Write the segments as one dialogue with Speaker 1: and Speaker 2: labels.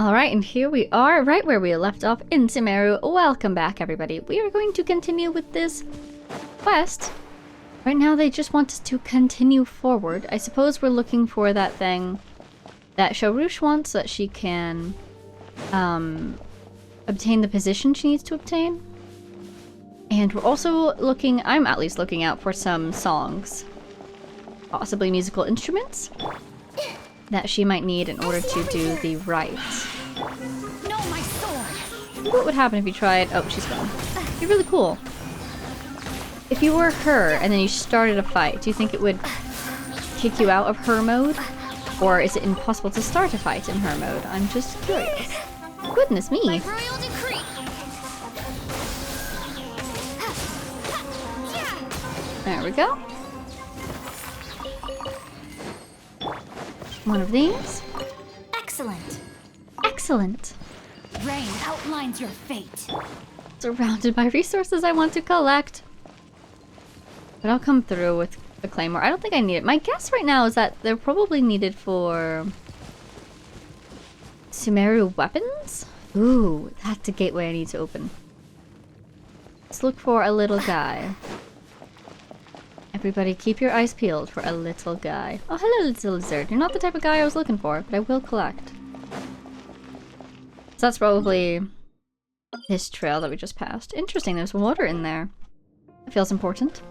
Speaker 1: Alright, and here we are, right where we left off in Sumeru. Welcome back, everybody. We are going to continue with this quest. Right now, they just want us to continue forward. I suppose we're looking for that thing that Sorush wants, so that she can obtain the position she needs to obtain. And we're also looking, I'm at least looking out for some songs. Possibly musical instruments that she might need in order to do the rite.
Speaker 2: No, my sword.
Speaker 1: What would happen if you tried... Oh, she's gone. It'd be really cool. If you were her and then you started a fight, do you think it would kick you out of her mode? Or is it impossible to start a fight in her mode? I'm just curious. Goodness me.
Speaker 2: By royal decree.
Speaker 1: There we go. One of these.
Speaker 2: Excellent.
Speaker 1: Excellent.
Speaker 2: Rain outlines your fate.
Speaker 1: Surrounded by resources I want to collect. But I'll come through with the claymore. I don't think I need it. My guess right now is that they're probably needed for Sumeru weapons? Ooh, that's a gateway I need to open. Let's look for a little guy. Everybody keep your eyes peeled for a little guy. Oh, hello, little lizard. You're not the type of guy I was looking for, but I will collect. So that's probably this trail that we just passed. Interesting, there's water in there. That feels important.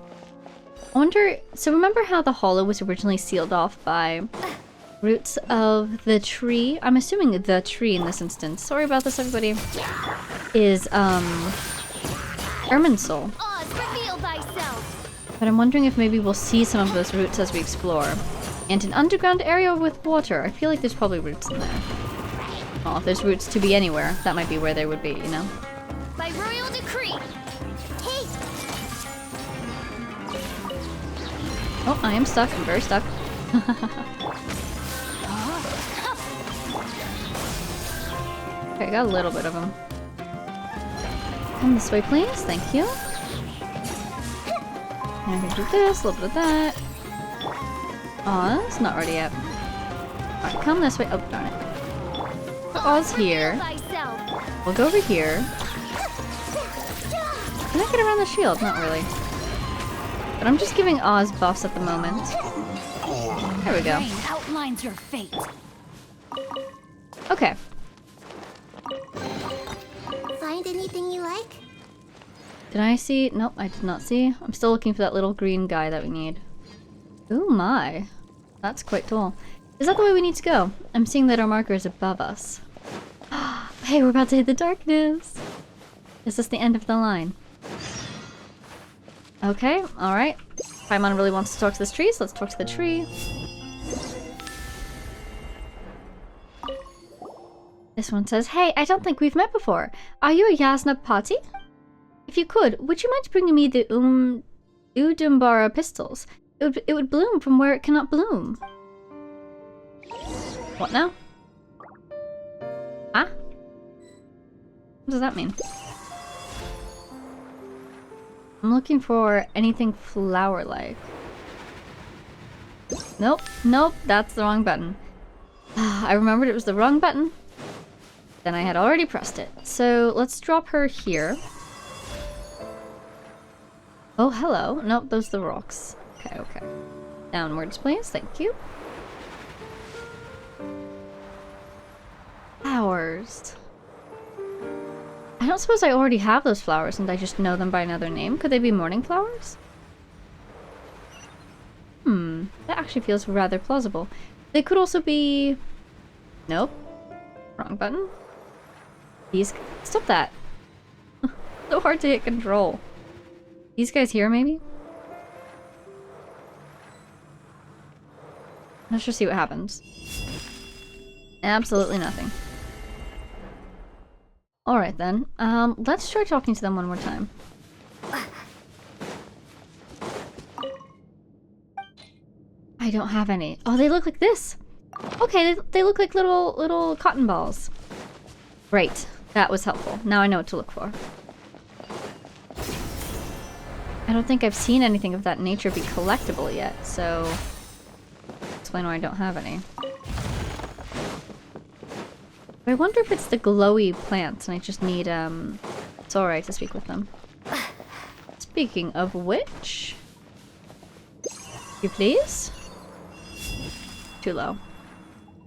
Speaker 1: I wonder, so remember how the hollow was originally sealed off by roots of the tree? I'm assuming the tree in this instance, sorry about this everybody, is Erminsul.
Speaker 2: Oz, reveal thyself.
Speaker 1: But I'm wondering if maybe we'll see some of those roots as we explore. And an underground area with water. I feel like there's probably roots in there. Well, if there's roots to be anywhere, that might be where they would be, you know?
Speaker 2: By royal decree. Haste.
Speaker 1: Oh, I am stuck. I'm very stuck. Okay, I got a little bit of them. Come this way, please. Thank you. And I'm gonna do this, a little bit of that. Oz, not ready yet. Alright, come this way. Oh, darn it. Put Oz here. We'll go over here. Can I get around the shield? Not really. But I'm just giving Oz buffs at the moment. There we go.
Speaker 2: Rain outlines your fate.
Speaker 1: Okay.
Speaker 2: Find anything you like?
Speaker 1: Did I see? Nope, I did not see. I'm still looking for that little green guy that we need. Ooh my. That's quite tall. Is that the way we need to go? I'm seeing that our marker is above us. Hey, we're about to hit the darkness. Is this the end of the line? Okay, alright. Paimon really wants to talk to this tree, so let's talk to the tree. This one says, hey, I don't think we've met before. Are you a Yasna Pati? If you could, would you mind bringing me the Udumbara pistols? It would bloom from where it cannot bloom. What now? Huh? What does that mean? I'm looking for anything flower-like. Nope, nope, that's the wrong button. I remembered it was the wrong button. Then I had already pressed it. So let's drop her here. Oh, hello. Nope, those are the rocks. Okay, okay. Downwards, please. Thank you. Flowers. I don't suppose I already have those flowers and I just know them by another name. Could they be morning flowers? That actually feels rather plausible. They could also be... Nope. Wrong button. These... Stop that. So hard to hit control. These guys here, maybe? Let's just see what happens. Absolutely nothing. Alright then. Let's try talking to them one more time. I don't have any. Oh, they look like this! Okay, they look like little cotton balls. Great. That was helpful. Now I know what to look for. I don't think I've seen anything of that nature be collectible yet, so... Explain why I don't have any. I wonder if it's the glowy plants and I just need, it's alright to speak with them. Speaking of which... You please? Too low.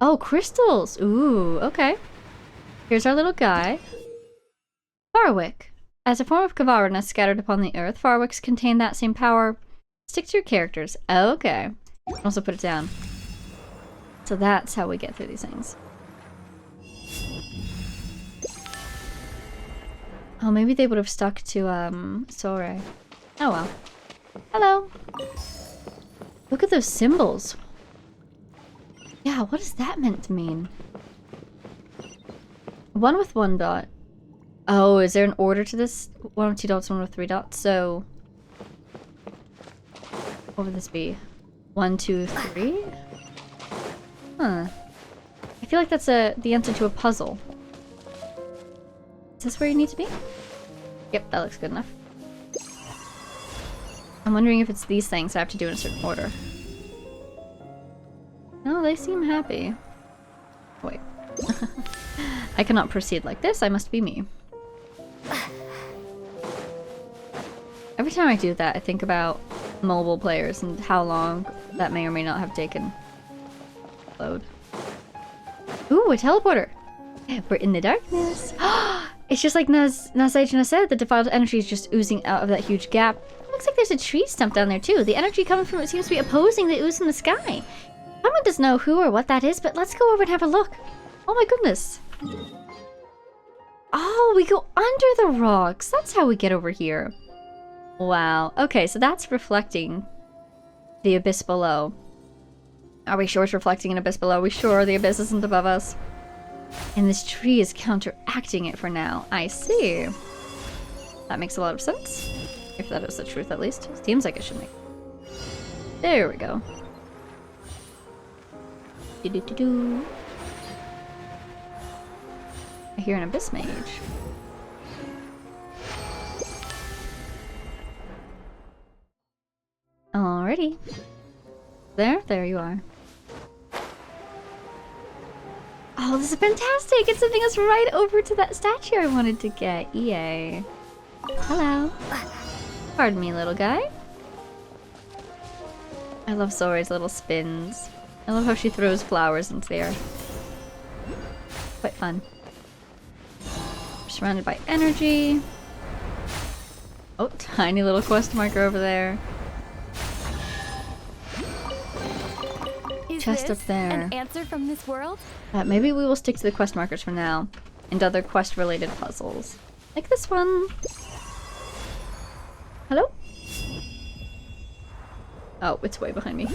Speaker 1: Oh, crystals! Ooh, okay. Here's our little guy. Farwick. As a form of Kavarna scattered upon the earth, Farwicks contain that same power. Stick to your characters. Okay. Also put it down. So that's how we get through these things. Oh, maybe they would have stuck to, Sore. Oh well. Hello! Look at those symbols. Yeah, what is that meant to mean? One with 1 dot. Oh, is there an order to this? 1 with 2 dots, 1 with 3 dots. So, what would this be? 1, 2, 3? Huh. I feel like that's the answer to a puzzle. Is this where you need to be? Yep, that looks good enough. I'm wondering if it's these things I have to do in a certain order. No, they seem happy. Wait. I cannot proceed like this. I must be me. Every time I do that, I think about mobile players and how long that may or may not have taken. Load. Ooh, a teleporter! We're in the darkness. It's just like Nasajna said, the defiled energy is just oozing out of that huge gap. Looks like there's a tree stump down there too. The energy coming from it seems to be opposing the ooze in the sky. Someone doesn't know who or what that is, but let's go over and have a look. Oh my goodness. Oh, we go under the rocks. That's how we get over here. Wow. Okay, so that's reflecting the abyss below. Are we sure it's reflecting an abyss below? Are we sure the abyss isn't above us? And this tree is counteracting it for now. I see. That makes a lot of sense. If that is the truth, at least. Seems like it should make. There we go. Do-do-do-do. I hear an abyss mage. Alrighty. There you are. Oh, this is fantastic! It's sending us right over to that statue I wanted to get. Yay. Hello. Pardon me, little guy. I love Sore's little spins. I love how she throws flowers into the air. Quite fun. We're surrounded by energy. Oh, tiny little quest marker over there. Chest up there.
Speaker 2: An answer from this world?
Speaker 1: Maybe we will stick to the quest markers for now, and other quest-related puzzles, like this one. Hello? Oh, it's way behind me.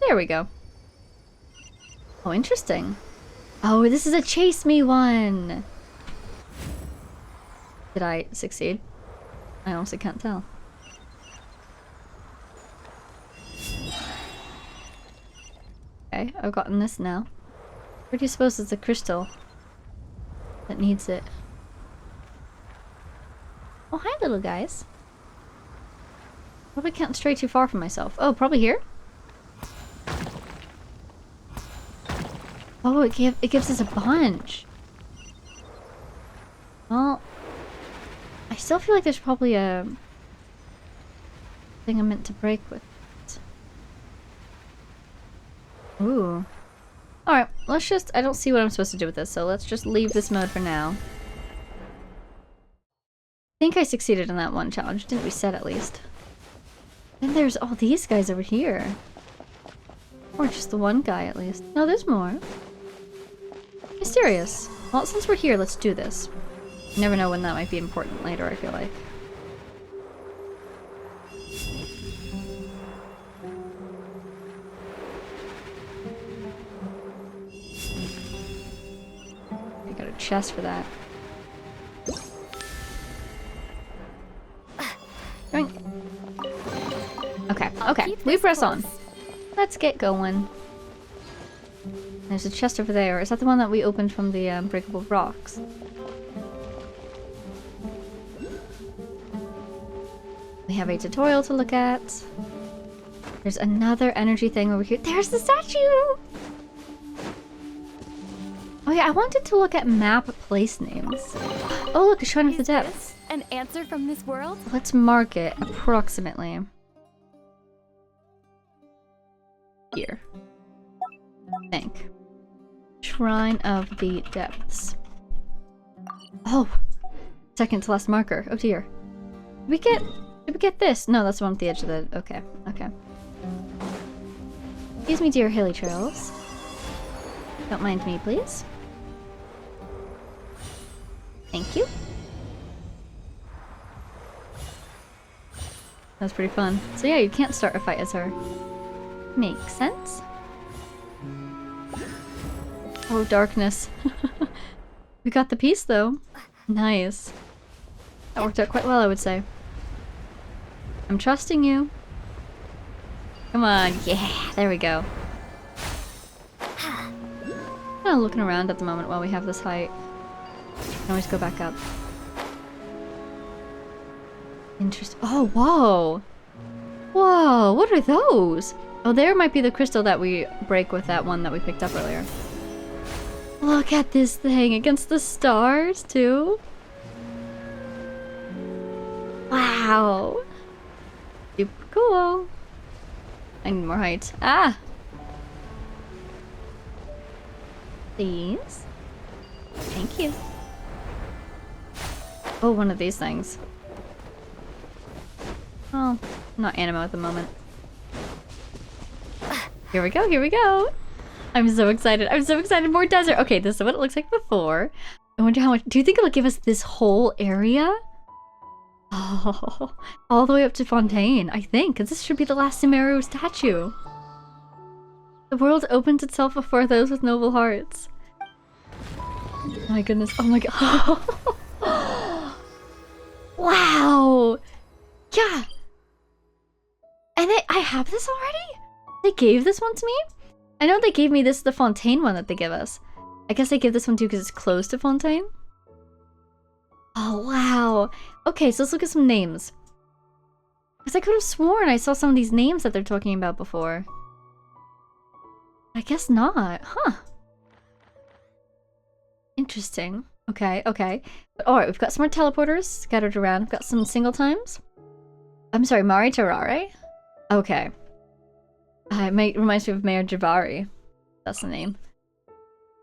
Speaker 1: There we go. Oh, interesting. Oh, this is a chase me one. Did I succeed? I honestly can't tell. Okay, I've gotten this now. Where do you suppose is the crystal that needs it? Oh, hi, little guys. Probably can't stray too far from myself. Oh, probably here? Oh, it gives us a bunch. Well, I still feel like there's probably a thing I'm meant to break with. Ooh. Alright, let's just... I don't see what I'm supposed to do with this, so let's just leave this mode for now. I think I succeeded in that one challenge. Didn't reset at least. Then there's all these guys over here. Or just the one guy at least. No, there's more. Mysterious. Well, since we're here, let's do this. You never know when that might be important later, I feel like. I got a chest for that. Okay, we press on. Let's get going. There's a chest over there. Is that the one that we opened from the breakable rocks? We have a tutorial to look at. There's another energy thing over here. There's the statue! Oh yeah, I wanted to look at map place names. Oh look, a Shrine of the Depths.
Speaker 2: An answer from this world?
Speaker 1: Let's mark it approximately. Here. Think. Shrine of the Depths. Oh! Second to last marker. Oh dear. Did we get this? No, that's the one at the edge of the... Okay, okay. Excuse me, dear hilly trails. Don't mind me, please. Thank you. That was pretty fun. So yeah, you can't start a fight as her. Makes sense. Oh, darkness. We got the piece, though. Nice. That worked out quite well, I would say. I'm trusting you. Come on. Yeah, there we go. Kind of looking around at the moment while we have this height. Can always go back up. Interesting. Oh, whoa. Whoa, what are those? Oh, there might be the crystal that we break with that one that we picked up earlier. Look at this thing against the stars, too. Wow. Super cool. I need more height. Ah! Please. Thank you. Oh, one of these things. Oh, not animo at the moment. Here we go, here we go! I'm so excited, I'm so excited! More desert! Okay, this is what it looks like before. I wonder how much- do you think it'll give us this whole area? Oh, all the way up to Fontaine, I think, because this should be the last Sumeru statue. The world opens itself before those with noble hearts. Oh my goodness, oh my god. Wow! Yeah! And I have this already? They gave this one to me? I know they gave me this, the Fontaine one that they give us. I guess they give this one too because it's close to Fontaine? Oh, wow. Okay, so let's look at some names. Because I could have sworn I saw some of these names that they're talking about before. I guess not. Huh. Interesting. Okay, okay. But alright, we've got some more teleporters scattered around. We've got some single times. I'm sorry, Mari Terrare? Okay. It reminds me of Mayor Javari. That's the name.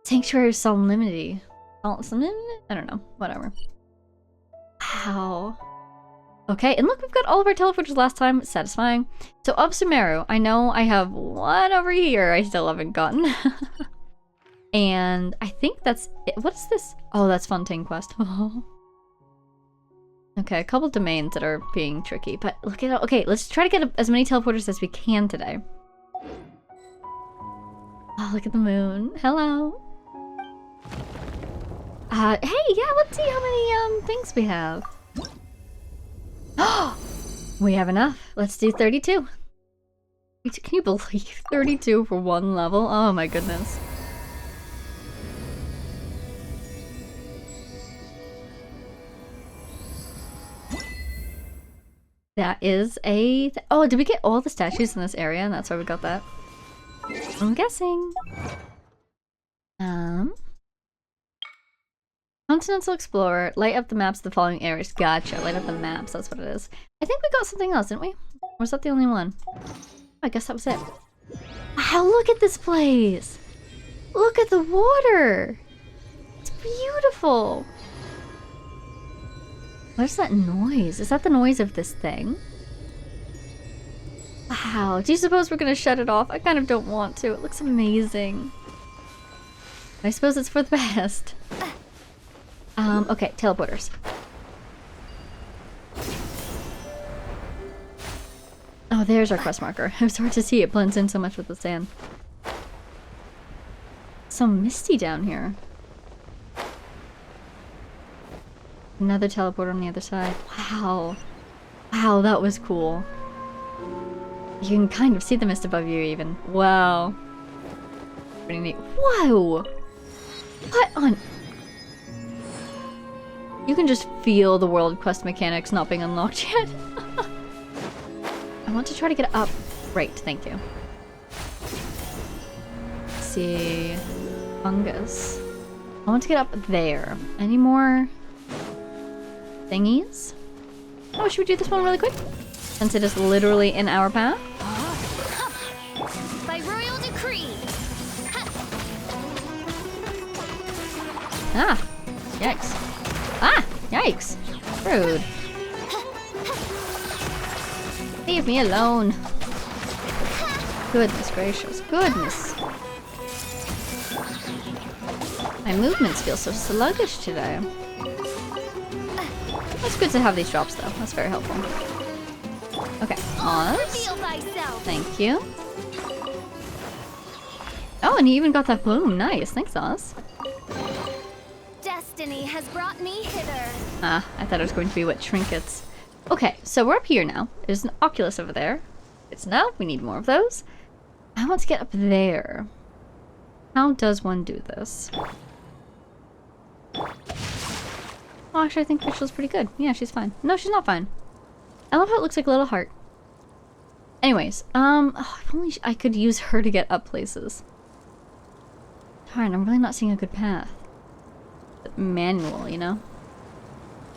Speaker 1: Sanctuary of Solemnity. Solemnity? I don't know. Whatever. Wow. Okay, and look, we've got all of our teleporters last time. Satisfying. So, up Sumeru. I know I have one over here I still haven't gotten. And I think that's it. What's this? Oh, that's Fontaine Quest. Okay, a couple domains that are being tricky, but look at it. Okay, let's try to get as many teleporters as we can today. Oh, look at the moon. Hello. Hey, yeah, let's see how many things we have. Oh, we have enough. Let's do 32. Can you believe 32 for one level? Oh my goodness. That is a... oh, did we get all the statues in this area and that's why we got that? I'm guessing. Continental Explorer, light up the maps of the following areas. Gotcha, light up the maps, that's what it is. I think we got something else, didn't we? Or was that the only one? I guess that was it. Wow, look at this place! Look at the water! It's beautiful! What is that noise? Is that the noise of this thing? Wow, do you suppose we're gonna shut it off? I kind of don't want to. It looks amazing. I suppose it's for the best. Okay, teleporters. Oh, there's our quest marker. It was hard to see. It blends in so much with the sand. So misty down here. Another teleporter on the other side. Wow. Wow, that was cool. You can kind of see the mist above you even. Wow. Pretty neat. Whoa! What on... You can just feel the world quest mechanics not being unlocked yet. I want to try to get up. Right, thank you. Let's see... fungus. I want to get up there. Any more thingies? Oh, should we do this one really quick? Since it is literally in our path.
Speaker 2: By royal decree.
Speaker 1: Ah! Yikes. Ah! Yikes! Rude. Leave me alone. Goodness gracious. Goodness. My movements feel so sluggish today. It's good to have these drops though. That's very helpful. Okay. Oz.
Speaker 2: Reveal thyself.
Speaker 1: Thank you. Oh, and he even got that bloom. Nice. Thanks, Oz.
Speaker 2: Destiny has brought me hither.
Speaker 1: Ah, I thought it was going to be what trinkets. Okay, so we're up here now. There's an Oculus over there. It's now. We need more of those. I want to get up there. How does one do this? Oh, actually, I think Rachel's pretty good. Yeah, she's fine. No, she's not fine. I love how it looks like a little heart. Anyways, if only I could use her to get up places. Darn, I'm really not seeing a good path. Manual, you know?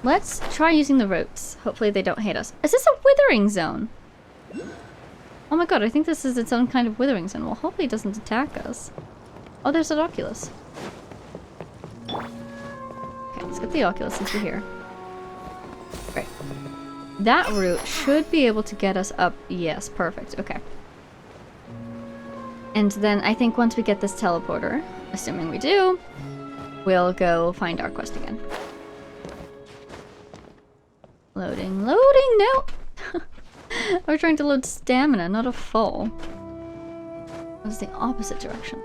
Speaker 1: Let's try using the ropes. Hopefully they don't hate us. Is this a withering zone? Oh my god, I think this is its own kind of withering zone. Well, hopefully it doesn't attack us. Oh, there's an Oculus. Okay, let's get the Oculus since we're here. Right. That route should be able to get us up. Yes, perfect. Okay. And then I think once we get this teleporter, assuming we do, we'll go find our quest again. Loading, loading, no! We're trying to load stamina, not a full. That's the opposite direction.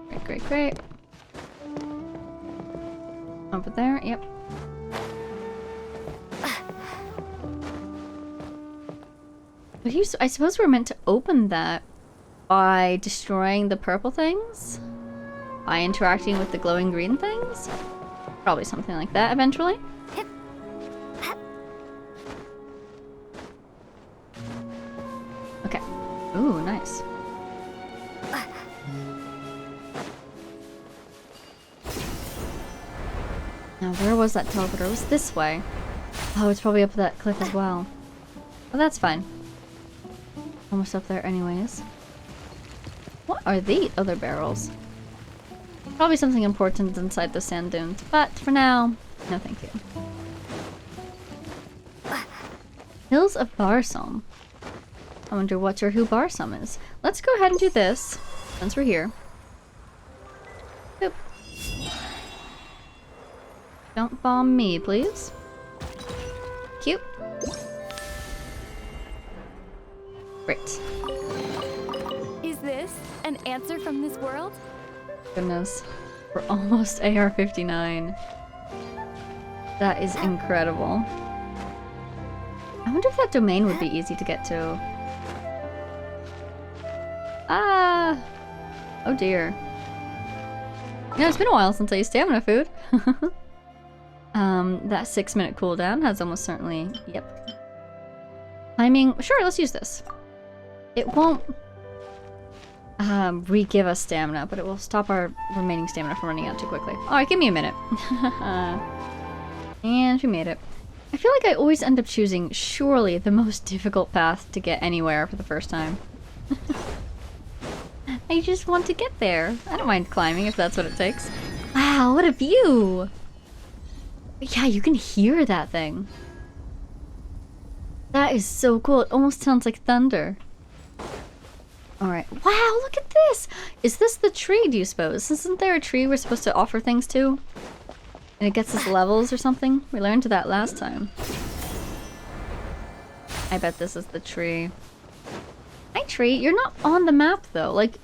Speaker 1: Great, great, great. Over there, yep. But I suppose we're meant to open that by destroying the purple things? By interacting with the glowing green things? Probably something like that eventually. Okay. Ooh, nice. Now, where was that teleporter? It was this way. Oh, it's probably up that cliff as well. Well, that's fine. Almost up there anyways. What are the other barrels? Probably something important inside the sand dunes, but for now, no thank you. Hills of Barsom. I wonder what or who Barsom is. Let's go ahead and do this, since we're here. Boop. Don't bomb me, please. Cute. Great.
Speaker 2: Is this an answer from this world?
Speaker 1: Goodness. We're almost AR-59. That is incredible. I wonder if that domain would be easy to get to. Ah! Oh dear. You know, it's been a while since I used stamina food. That 6-minute cooldown has almost certainly... Yep. Timing... Sure, let's use this. It won't... re-give us stamina, but it will stop our remaining stamina from running out too quickly. Alright, give me a minute. And we made it. I feel like I always end up choosing, surely, the most difficult path to get anywhere for the first time. I just want to get there. I don't mind climbing if that's what it takes. Wow, what a view! Yeah, you can hear that thing. That is so cool. It almost sounds like thunder. Alright. Wow, look at this! Is this the tree, do you suppose? Isn't there a tree we're supposed to offer things to? And it gets us levels or something? We learned that last time. I bet this is the tree. Hi, tree. You're not on the map, though. Like,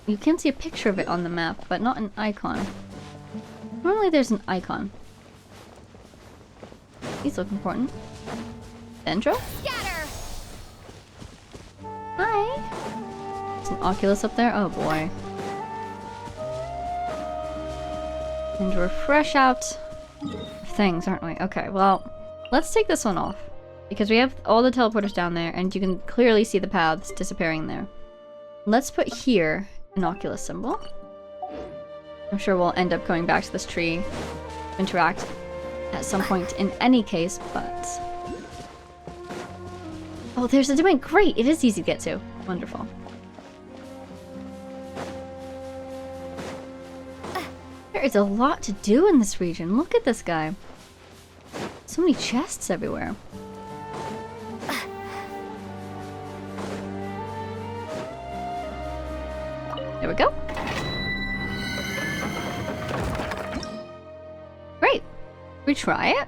Speaker 1: you can see a picture of it on the map, but not an icon. Normally there's an icon. These look important. Dendro?
Speaker 2: Scatter!
Speaker 1: Hi! There's an Oculus up there? Oh boy. And we're fresh out of things, aren't we? Okay, well, let's take this one off. Because we have all the teleporters down there, and you can clearly see the paths disappearing there. Let's put here an Oculus symbol. I'm sure we'll end up going back to this tree to interact at some point in any case, but... Oh, there's a domain! Great! It is easy to get to. Wonderful. There is a lot to do in this region. Look at this guy. So many chests everywhere. There we go. Great. We try it? I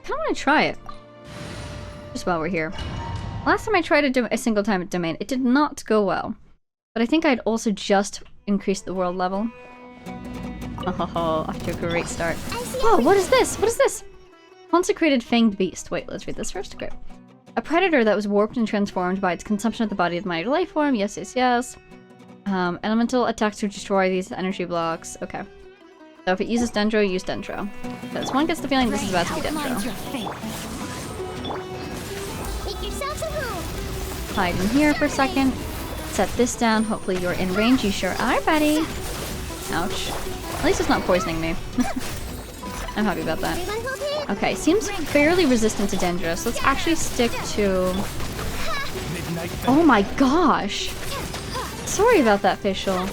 Speaker 1: kinda wanna try it. Just while we're here. Last time I tried a single time domain, it did not go well. But I think I'd also just increased the world level. Oh, off to a great start. Oh, what is this? What is this? Consecrated Fanged Beast. Wait, let's read this first. Okay. A predator that was warped and transformed by its consumption of the body of the mighty life form. Yes, yes, yes. Elemental attacks to destroy these energy blocks. Okay. So if it uses Dendro, use Dendro. Because one gets the feeling this is about to be Dendro. Hide in here for a second. Set this down. Hopefully you're in range. You sure are, buddy. Ouch. At least it's not poisoning me. I'm happy about that. Okay, seems fairly resistant to Dendro, so let's actually stick to... Oh my gosh! Sorry about that, facial.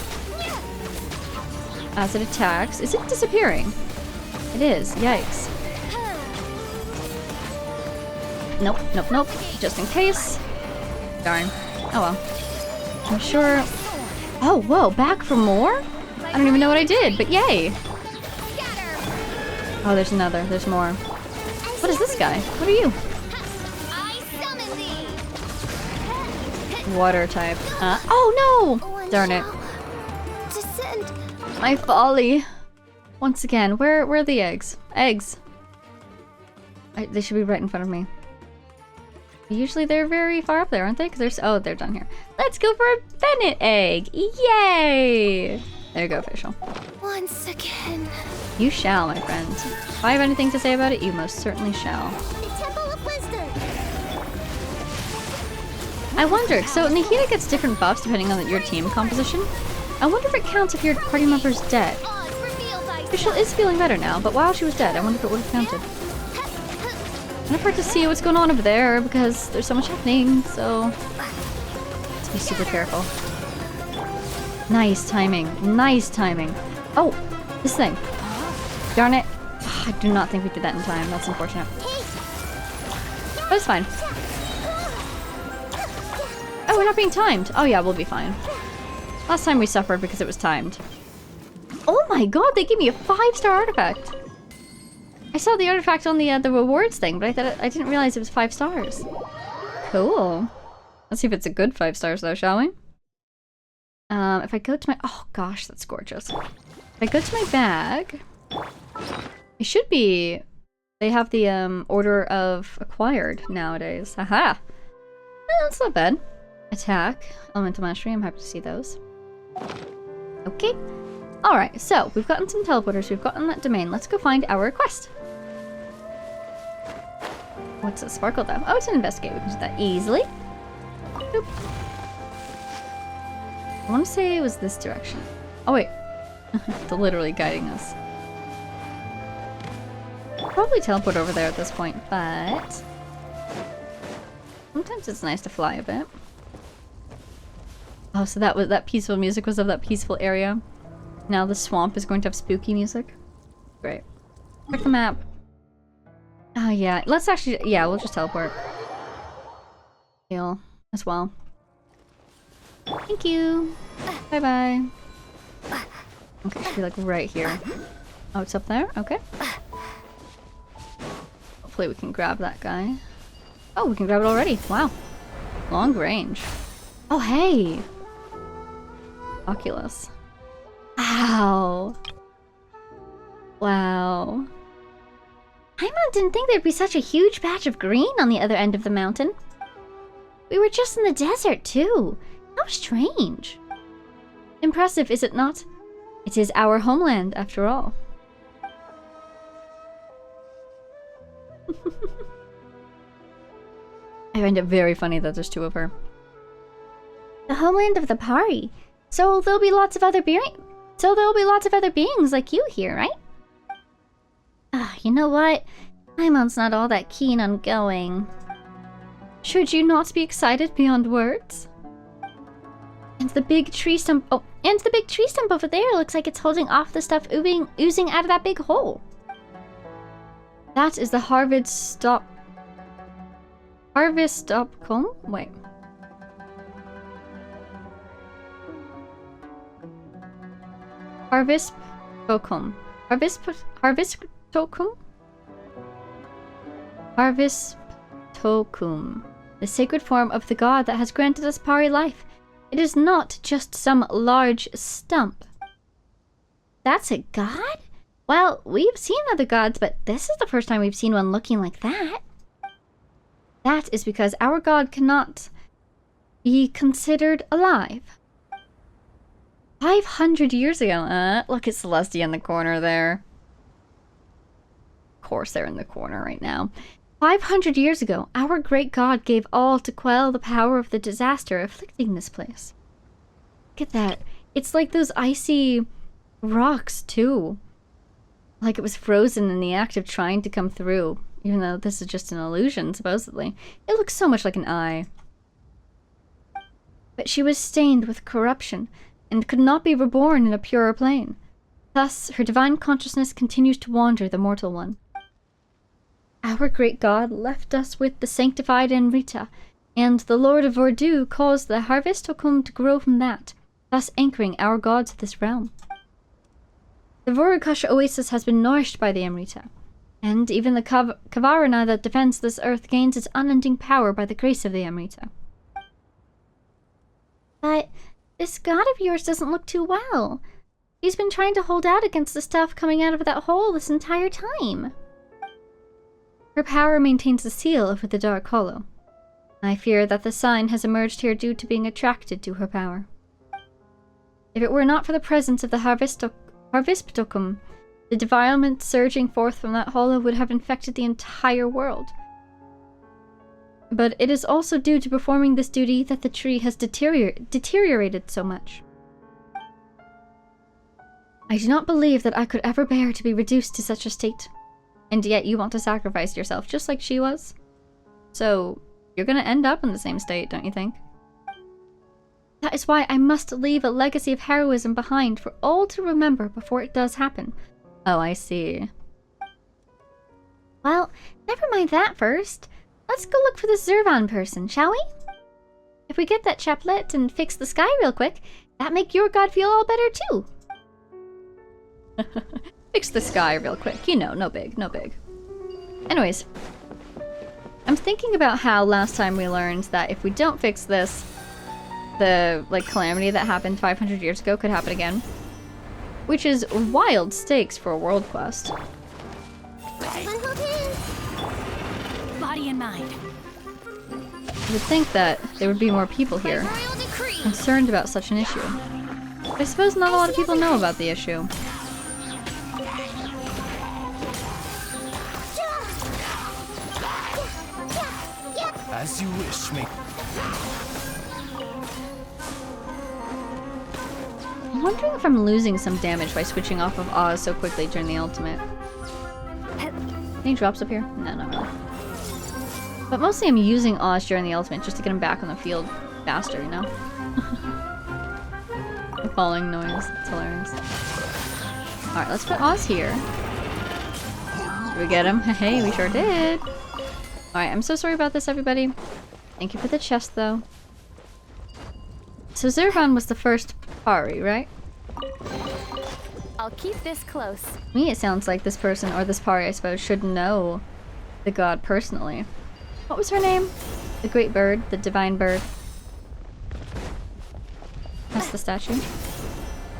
Speaker 1: As it attacks. Is it disappearing? It is. Yikes. Nope, nope, nope. Just in case. Darn. Oh well. I'm sure... Oh, whoa, back for more? I don't even know what I did, but yay! Oh, there's another. There's more. What is this guy? What are you? Water type. Oh no! Darn it. My folly. Once again, where are the eggs? Eggs. They should be right in front of me. Usually they're very far up there, aren't they? Because they're... Oh, they're down here. Let's go for a Bennett egg! Yay! There you go, facial.
Speaker 2: Once again.
Speaker 1: You shall, my friend. If I have anything to say about it, you most certainly shall.
Speaker 2: The Temple of Wisdom.
Speaker 1: I wonder, so Nahida gets different buffs depending on your team composition. I wonder if it counts if your party member's dead. Fischl is feeling better now, but while she was dead, I wonder if it would have counted. Kind of hard to see what's going on over there because there's so much happening, so... Let's be super careful. Nice timing. Nice timing. Oh! This thing. Darn it. I do not think we did that in time. That's unfortunate. But it's fine. Oh, we're not being timed. Oh yeah, we'll be fine. Last time we suffered because it was timed. Oh my god, they gave me a 5-star artifact. I saw the artifact on the rewards thing, but I didn't realize it was 5 stars. Cool. Let's see if it's a good 5 stars though, shall we? If I go to my... Oh gosh, that's gorgeous. If I go to my bag... It should be... They have the order of acquired nowadays. Haha! That's not bad. Attack. Elemental Mastery, I'm happy to see those. Okay. Alright, so we've gotten some teleporters, we've gotten that domain. Let's go find our quest. What's a sparkle though? Oh, it's an investigate. We can do that easily. Boop. I want to say it was this direction. Oh wait. They're literally guiding us. Probably teleport over there at this point, but... Sometimes it's nice to fly a bit. Oh, so that peaceful music was of that peaceful area. Now the swamp is going to have spooky music. Great. Check the map. Oh yeah, let's actually... Yeah, we'll just teleport. Heal as well. Thank you. Bye-bye. Okay, should be like right here. Oh, it's up there? Okay. Hopefully we can grab that guy. Oh, we can grab it already. Wow. Long range. Oh, hey! Oculus. Ow. Wow. Paimon didn't think there'd be such a huge patch of green on the other end of the mountain. We were just in the desert, too. How strange. Impressive, is it not? It is our homeland, after all. I find it very funny that there's 2 of her. The homeland of the Pari. So there'll be lots of other beings like you here, right? You know what? Paimon's not all that keen on going. Should you not be excited beyond words? And the big tree stump. Oh, and the big tree stump over there looks like it's holding off the stuff oozing out of that big hole. That is the Harvestopcom? Wait. Harvestopcom. Harvestopcom? Harvestopcom. The sacred form of the god that has granted us Pari life. It is not just some large stump. That's a god? Well, we've seen other gods, but this is the first time we've seen one looking like that. That is because our god cannot be considered alive. 500 years ago, look at Celestia in the corner there. Of course they're in the corner right now. 500 years ago, our great god gave all to quell the power of the disaster afflicting this place. Look at that. It's like those icy rocks, too. Like it was frozen in the act of trying to come through, even though this is just an illusion, supposedly. It looks so much like an eye. But she was stained with corruption, and could not be reborn in a purer plane. Thus, her divine consciousness continues to wander the mortal one. Our great god left us with the sanctified Amrita, and the Lord of Vordu caused the Harvestocum to grow from that, thus anchoring our god to this realm. The Vorukasha oasis has been nourished by the Amrita, and even the Kavarana that defends this earth gains its unending power by the grace of the Amrita. But this god of yours doesn't look too well. He's been trying to hold out against the stuff coming out of that hole this entire time. Her power maintains a seal over the dark hollow. I fear that the sign has emerged here due to being attracted to her power. If it were not for the presence of the Harvestocum, the defilement surging forth from that hollow would have infected the entire world. But it is also due to performing this duty that the tree has deteriorated so much. I do not believe that I could ever bear to be reduced to such a state. And yet you want to sacrifice yourself just like she was? So, you're gonna end up in the same state, don't you think? That is why I must leave a legacy of heroism behind for all to remember before it does happen. Oh, I see. Well, never mind that first. Let's go look for the Zurvan person, shall we? If we get that chaplet and fix the sky real quick, that make your god feel all better too. Fix the sky real quick. You know, no big, no big. Anyways, I'm thinking about how last time we learned that if we don't fix this, the, like, calamity that happened 500 years ago could happen again. Which is wild stakes for a world quest.
Speaker 2: Body and mind.
Speaker 1: You would think that there would be more people here concerned about such an issue. But I suppose not a lot of people know about the issue.
Speaker 3: As you wish, me.
Speaker 1: I'm wondering if I'm losing some damage by switching off of Oz so quickly during the ultimate. Any drops up here? No, not really. But mostly I'm using Oz during the ultimate just to get him back on the field faster, you know? The falling noise. It's hilarious. Alright, let's put Oz here. Did we get him? Hey, we sure did! Alright, I'm so sorry about this, everybody. Thank you for the chest, though. So Zurvan was the first Pari, right?
Speaker 2: I'll keep this close.
Speaker 1: To me, it sounds like this person, or this Pari, I suppose, should know the god personally. What was her name? The great bird, the divine bird. That's the statue.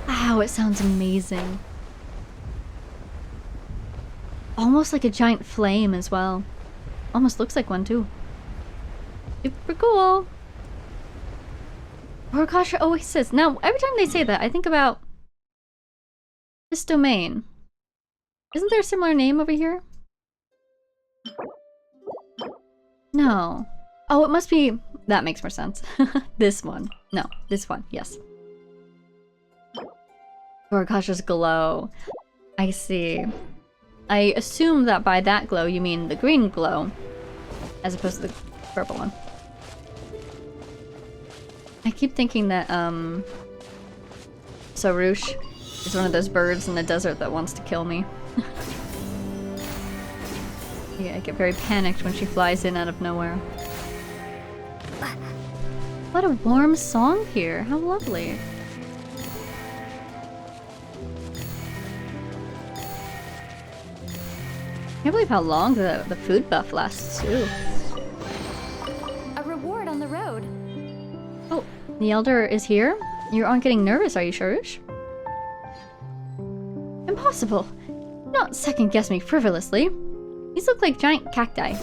Speaker 1: Wow, it sounds amazing. Almost like a giant flame as well. Almost looks like one too. Super cool. Horikasha Oasis. Now, every time they say that, I think about this domain. Isn't there a similar name over here? No. Oh, it must be That makes more sense. This one. No, this one. Yes. Gorgasha's glow. I see. I assume that by that glow you mean the green glow, as opposed to the purple one. I keep thinking that, Sorush is one of those birds in the desert that wants to kill me. Yeah, I get very panicked when she flies in out of nowhere. What a warm song here. How lovely. I can't believe how long the food buff lasts, too.
Speaker 2: A reward on the road.
Speaker 1: Oh, the Elder is here? You aren't getting nervous, are you, Sorush? Impossible! Not second-guess me frivolously. These look like giant cacti.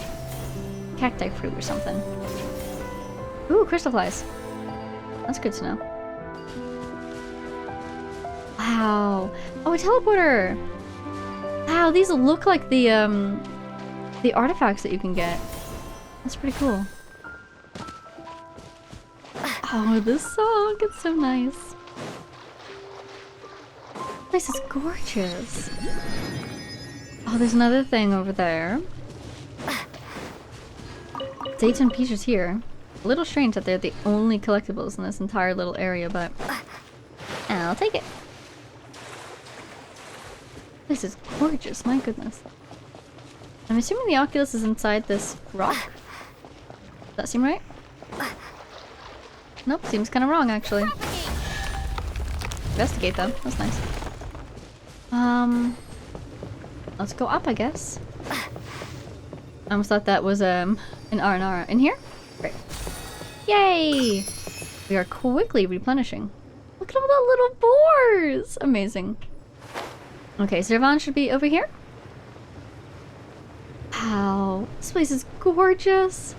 Speaker 1: Cacti fruit or something. Ooh, crystal flies. That's good to know. Wow. Oh, a teleporter! Wow, these look like the artifacts that you can get. That's pretty cool. Oh, this song, it's so nice. This is gorgeous. Oh, there's another thing over there. Dates and Peaches here. A little strange that they're the only collectibles in this entire little area, but I'll take it. This is gorgeous, my goodness. I'm assuming the Oculus is inside this rock. Does that seem right? Nope, seems kind of wrong, actually. Investigate, though. That's nice. Let's go up, I guess. I almost thought that was, an R&R. In here? Great. Yay! We are quickly replenishing. Look at all the little boars! Amazing. Okay, Zurvan should be over here. Wow, this place is gorgeous.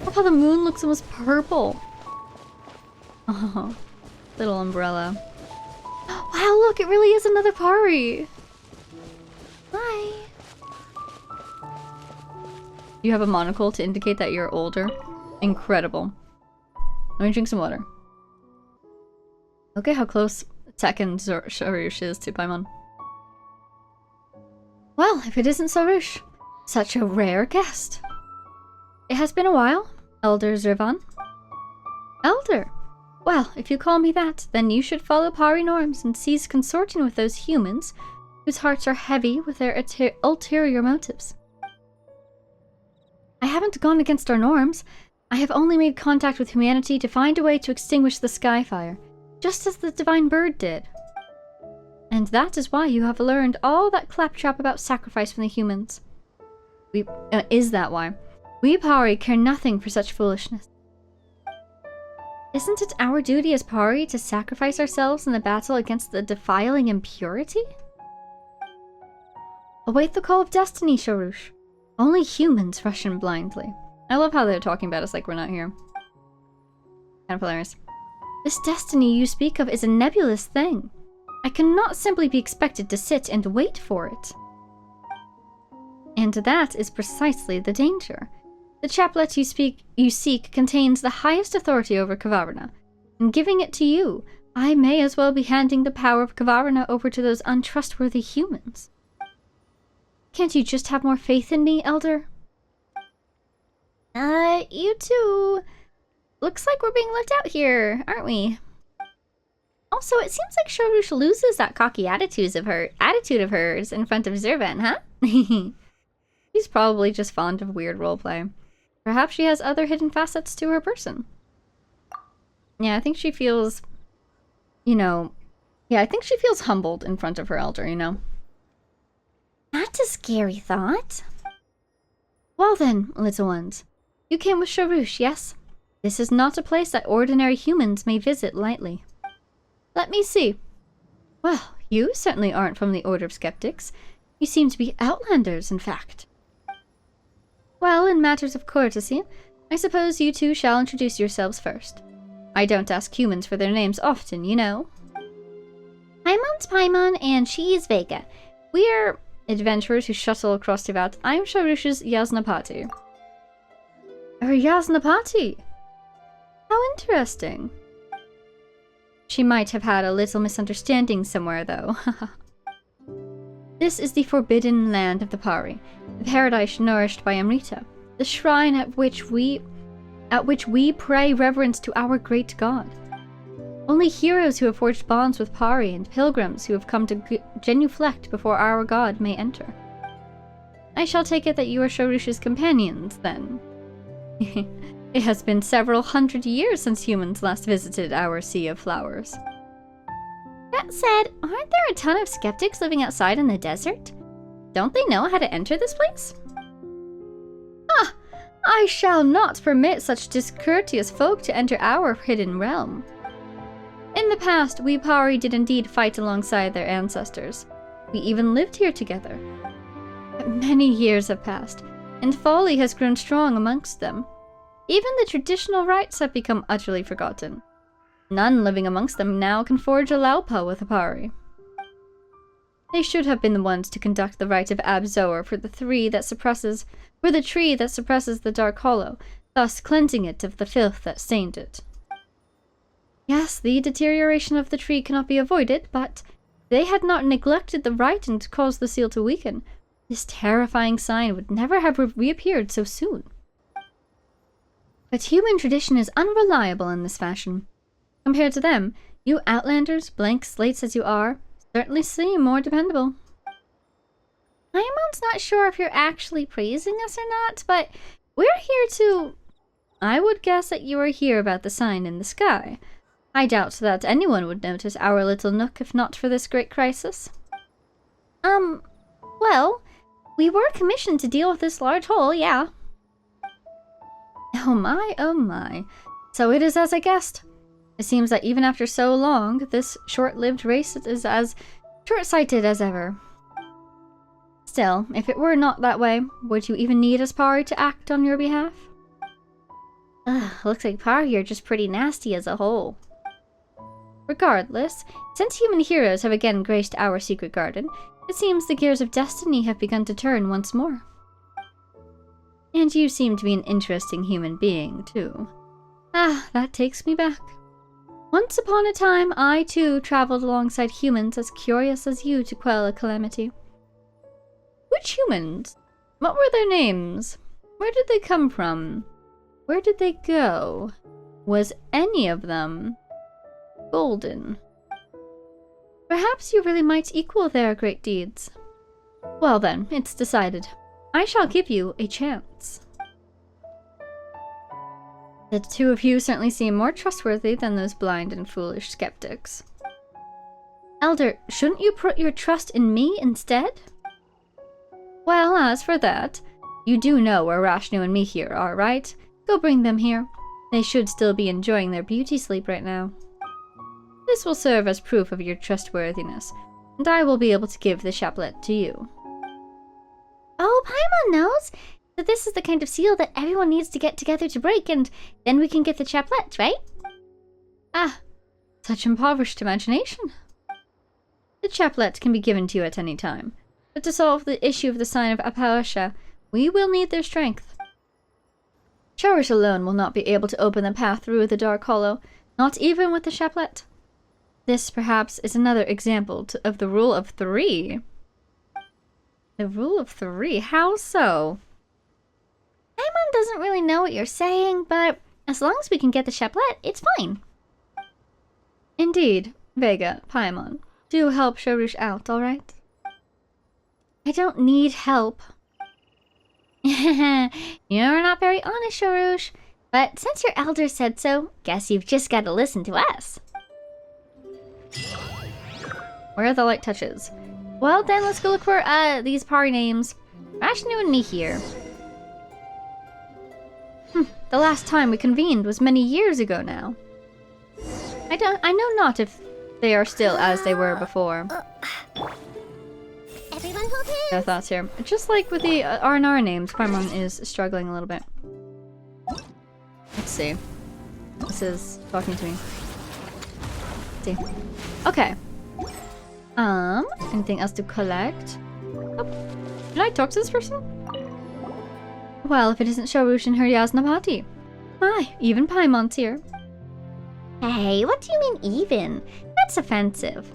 Speaker 1: Look how the moon looks almost purple. Oh, little umbrella. Wow, look, it really is another Pari. Hi. You have a monocle to indicate that you're older. Incredible. Let me drink some water. Okay, how close Tech and Sorush is to Paimon. Well, if it isn't Sorush, such a rare guest. It has been a while, Elder Zurvan. Elder? Well, if you call me that, then you should follow Pari norms and cease consorting with those humans whose hearts are heavy with their ulterior motives. I haven't gone against our norms. I have only made contact with humanity to find a way to extinguish the skyfire, just as the divine bird did. And that is why you have learned all that claptrap about sacrifice from the humans. Is that why? We Pari care nothing for such foolishness. Isn't it our duty as Pari to sacrifice ourselves in the battle against the defiling impurity? Await the call of destiny, Sorush. Only humans rush in blindly. I love how they're talking about us like we're not here. Kind of hilarious. This destiny you speak of is a nebulous thing. I cannot simply be expected to sit and wait for it. And that is precisely the danger. The chaplet you seek contains the highest authority over Kavarna. In giving it to you, I may as well be handing the power of Kavarna over to those untrustworthy humans. Can't you just have more faith in me, Elder? You too. Looks like we're being left out here, aren't we? Also, it seems like Sorush loses that cocky attitude of hers in front of Zurvan, huh? He's probably just fond of weird roleplay. Perhaps she has other hidden facets to her person. Yeah, I think she feels, I think she feels humbled in front of her elder, you know? That's a scary thought. Well then, little ones. You came with Sorush, yes? This is not a place that ordinary humans may visit lightly. Let me see. Well, you certainly aren't from the Order of Skeptics. You seem to be outlanders, in fact. Well, in matters of courtesy, I suppose you two shall introduce yourselves first. I don't ask humans for their names often, you know. Paimon's Paimon, and she is Vega. We're adventurers who shuttle across Tivat. I'm Sorush's Yasnapati. Yaznapati! How interesting. She might have had a little misunderstanding somewhere, though. This is the forbidden land of the Pari, the paradise nourished by Amrita, the shrine at which we pray reverence to our great god. Only heroes who have forged bonds with Pari and pilgrims who have come to genuflect before our god may enter. I shall take it that you are Sorush's companions, then. It has been several hundred years since humans last visited our Sea of Flowers. That said, aren't there a ton of skeptics living outside in the desert? Don't they know how to enter this place? Ah! I shall not permit such discourteous folk to enter our hidden realm. In the past, we Pari did indeed fight alongside their ancestors. We even lived here together. But many years have passed, and folly has grown strong amongst them. Even the traditional rites have become utterly forgotten. None living amongst them now can forge a laupa with a Pari. They should have been the ones to conduct the rite of Abzor for the tree that suppresses the Dark Hollow, thus cleansing it of the filth that stained it. Yes, the deterioration of the tree cannot be avoided, but they had not neglected the rite and caused the seal to weaken. This terrifying sign would never have reappeared so soon. But human tradition is unreliable in this fashion. Compared to them, you Outlanders, blank slates as you are, certainly seem more dependable. Paimon's not sure if you're actually praising us or not, but we're here to... I would guess that you are here about the sign in the sky. I doubt that anyone would notice our little nook if not for this great crisis. Well, we were commissioned to deal with this large hole, yeah. Oh my. So it is as I guessed. It seems that even after so long, this short-lived race is as short-sighted as ever. Still, if it were not that way, would you even need us Pari to act on your behalf? Looks like Pari are just pretty nasty as a whole. Regardless, since human heroes have again graced our secret garden, it seems the gears of destiny have begun to turn once more. And you seem to be an interesting human being, too. That takes me back. Once upon a time, I too traveled alongside humans as curious as you to quell a calamity. Which humans? What were their names? Where did they come from? Where did they go? Was any of them golden? Perhaps you really might equal their great deeds. Well then, it's decided. I shall give you a chance. The two of you certainly seem more trustworthy than those blind and foolish skeptics. Elder, shouldn't you put your trust in me instead? Well, as for that, you do know where Rashnu and me here are, right? Go bring them here. They should still be enjoying their beauty sleep right now. This will serve as proof of your trustworthiness, and I will be able to give the chaplet to you. Oh, Paimon knows that this is the kind of seal that everyone needs to get together to break, and then we can get the chaplet, right? Such impoverished imagination. The chaplet can be given to you at any time, but to solve the issue of the sign of Apaosha, we will need their strength. Sorush alone will not be able to open the path through the Dark Hollow, not even with the chaplet. This, perhaps, is another example of the rule of 3. The rule of 3? How so? Paimon doesn't really know what you're saying, but as long as we can get the chaplet, it's fine. Indeed, Vega, Paimon. Do help Sorush out, alright? I don't need help. You're not very honest, Sorush, but since your elder said so, guess you've just got to listen to us. Where are the light touches? Well then, let's go look for these Pari names. Rashnu and me here. The last time we convened was many years ago now. I know not if they are still as they were before.
Speaker 2: Everyone hold hands.
Speaker 1: No thoughts here. Just like with the R&R names, Paimon is struggling a little bit. Let's see. This is talking to me. Let's see. Okay. Anything else to collect? Oh, did I talk to this person? Well, if it isn't Sorush and her Yasnapati. My, even Paimon's here. Hey, what do you mean even? That's offensive.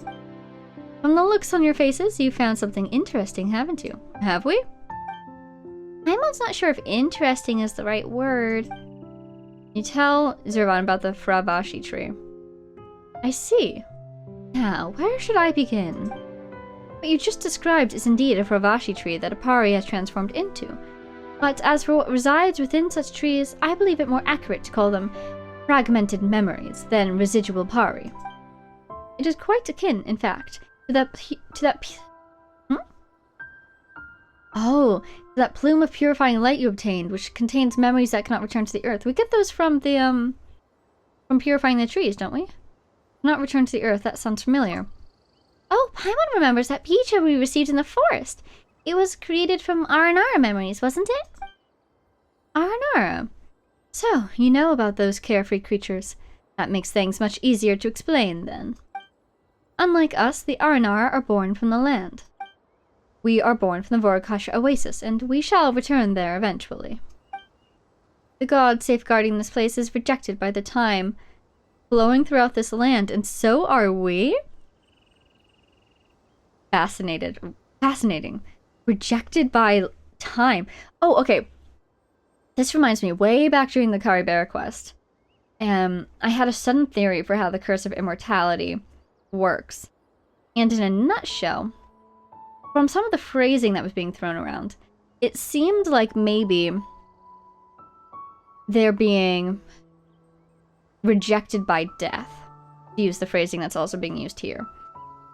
Speaker 1: From the looks on your faces, you found something interesting, haven't you? Have we? Paimon's not sure if interesting is the right word. You tell Zurvan about the Fravashi tree. I see. Now, where should I begin? What you just described is indeed a Fravashi tree that Apari has transformed into. But as for what resides within such trees, I believe it more accurate to call them fragmented memories than residual pari. It is quite akin, in fact, to that plume of purifying light you obtained, which contains memories that cannot return to the earth. We get those from the from purifying the trees, don't we? Cannot return to the earth. That sounds familiar. Oh, Paimon remembers that Picha we received in the forest. It was created from Aranara memories, wasn't it? Aranara. So, you know about those carefree creatures. That makes things much easier to explain, then. Unlike us, the Aranara are born from the land. We are born from the Vorokasha Oasis, and we shall return there eventually. The god safeguarding this place is rejected by the time flowing throughout this land, and so are we? Fascinating. Rejected by time. Oh, okay. This reminds me, way back during the Karibera quest, I had a sudden theory for how the Curse of Immortality works. And in a nutshell, from some of the phrasing that was being thrown around, it seemed like maybe they're being rejected by death, to use the phrasing that's also being used here.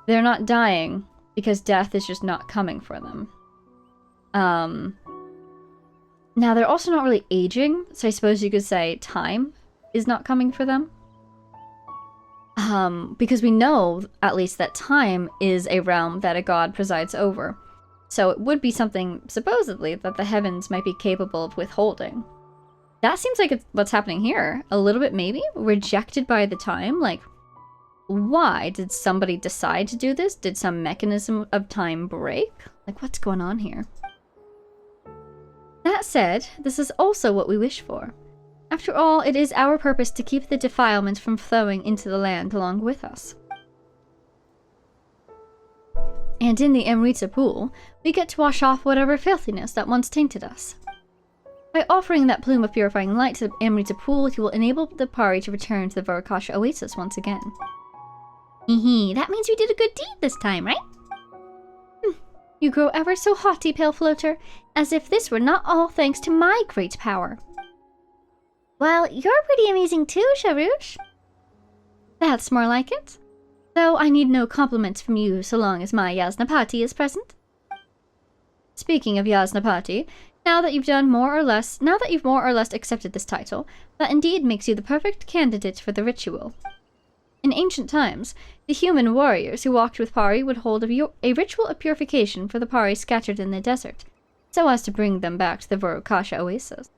Speaker 1: They're not dying because death is just not coming for them. Now, they're also not really aging, so I suppose you could say time is not coming for them. Because we know, at least, that time is a realm that a god presides over. So it would be something, supposedly, that the heavens might be capable of withholding. That seems like it's what's happening here. A little bit, maybe? Rejected by the time? Like, why? Did somebody decide to do this? Did some mechanism of time break? Like, what's going on here? That said, this is also what we wish for. After all, it is our purpose to keep the defilement from flowing into the land along with us. And in the Amrita pool, we get to wash off whatever filthiness that once tainted us. By offering that plume of purifying light to the Amrita pool, you will enable the Pari to return to the Vorokasha Oasis once again. Hehe, that means we did a good deed this time, right? You grow ever so haughty, pale floater, as if this were not all thanks to my great power. Well, you're pretty amazing too, Sorush. That's more like it. Though I need no compliments from you so long as my Yasnapati is present. Speaking of Yasnapati, now that you've more or less accepted this title, that indeed makes you the perfect candidate for the ritual. In ancient times, the human warriors who walked with Pari would hold a ritual of purification for the Pari scattered in the desert, so as to bring them back to the Vorokasha Oasis.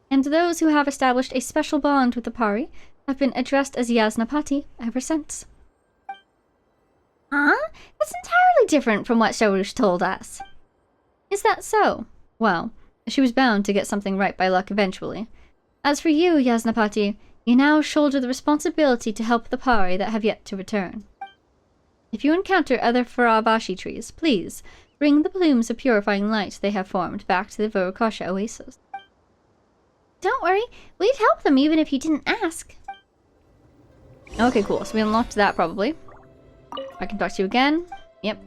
Speaker 1: And those who have established a special bond with the Pari have been addressed as Yasnapati ever since. Huh? That's entirely different from what Sorush told us. Is that so? Well, she was bound to get something right by luck eventually. As for you, Yasnapati, you now shoulder the responsibility to help the Pari that have yet to return. If you encounter other Faravashi trees, please bring the plumes of purifying light they have formed back to the Vorokasha Oasis. Don't worry, we'd help them even if you didn't ask. Okay, cool. So we unlocked that probably. I can talk to you again. Yep.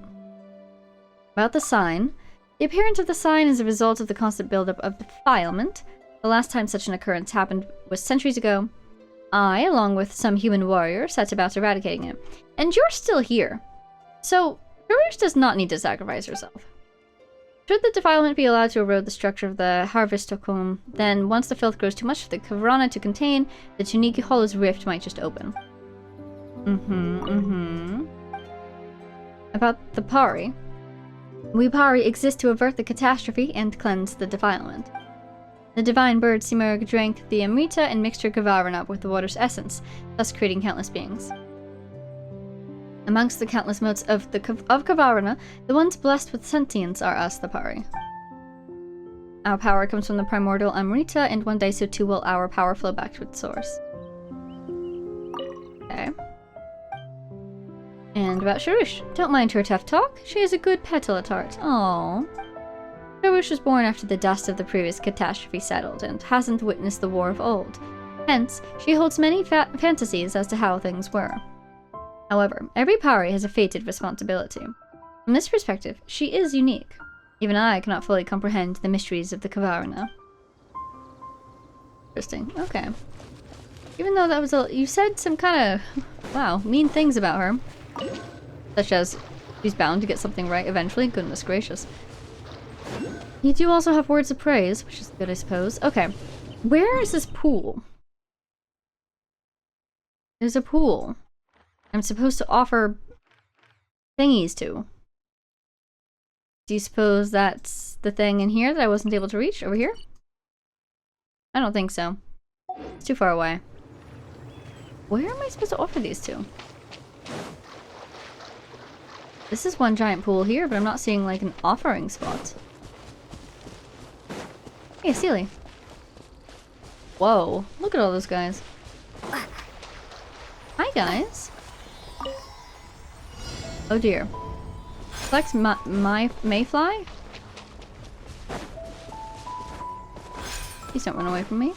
Speaker 1: About the sign. The appearance of the sign is a result of the constant buildup of defilement. The last time such an occurrence happened was centuries ago. I, along with some human warriors, set about eradicating it. And you're still here. So, Sorush does not need to sacrifice herself. Should the defilement be allowed to erode the structure of the harvest tokum, then once the filth grows too much for the Kavarana to contain, the Tuniki Hollow's rift might just open. About the Pari. We Pari exist to avert the catastrophe and cleanse the defilement. The divine bird Simurg drank the Amrita and mixed her Kavarana with the water's essence, thus creating countless beings. Amongst the countless motes of Kavarana, the ones blessed with sentience are us, the Pari. Our power comes from the primordial Amrita, and one day so too will our power flow back to its source. And about Sorush. Don't mind her tough talk. She is a good petal at heart. Aww. Sorush was born after the dust of the previous catastrophe settled and hasn't witnessed the war of old. Hence, she holds many fantasies as to how things were. However, every Pari has a fated responsibility. From this perspective, she is unique. Even I cannot fully comprehend the mysteries of the Kavarina. Interesting. Okay. Even though that was you said some kind of, wow, mean things about her. Such as, she's bound to get something right eventually. Goodness gracious. You do also have words of praise, which is good, I suppose. Okay. Where is this pool? There's a pool. I'm supposed to offer thingies to. Do you suppose that's the thing in here that I wasn't able to reach? Over here? I don't think so. It's too far away. Where am I supposed to offer these to? This is one giant pool here, but I'm not seeing like an offering spot. Hey, Sealy. Whoa, look at all those guys. Hi, guys. Oh dear. Select my Mayfly? Please don't run away from me.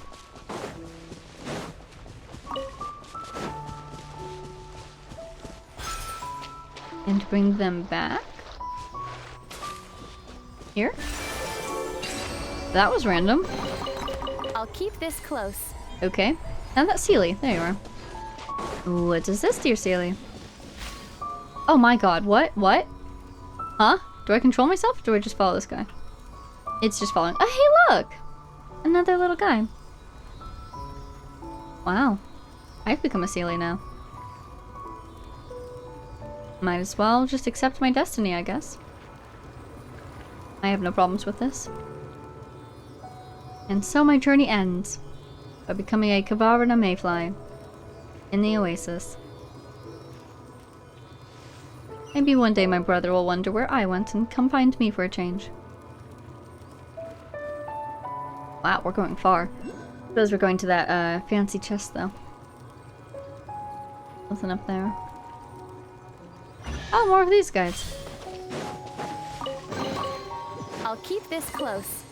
Speaker 1: And bring them back. Here? That was random.
Speaker 2: I'll keep this close.
Speaker 1: Okay. Now that's Sealy. There you are. What does this, dear Sealy? Oh my god, what? What? Huh? Do I control myself or do I just follow this guy? It's just following. Oh, hey, look! Another little guy. Wow. I've become a Sealy now. Might as well just accept my destiny, I guess. I have no problems with this. And so my journey ends by becoming a Kavarina Mayfly in the Oasis. Maybe one day my brother will wonder where I went and come find me for a change. Wow, we're going far. Suppose we're going to that fancy chest though. Nothing up there. Oh, more of these guys.
Speaker 2: I'll keep this close.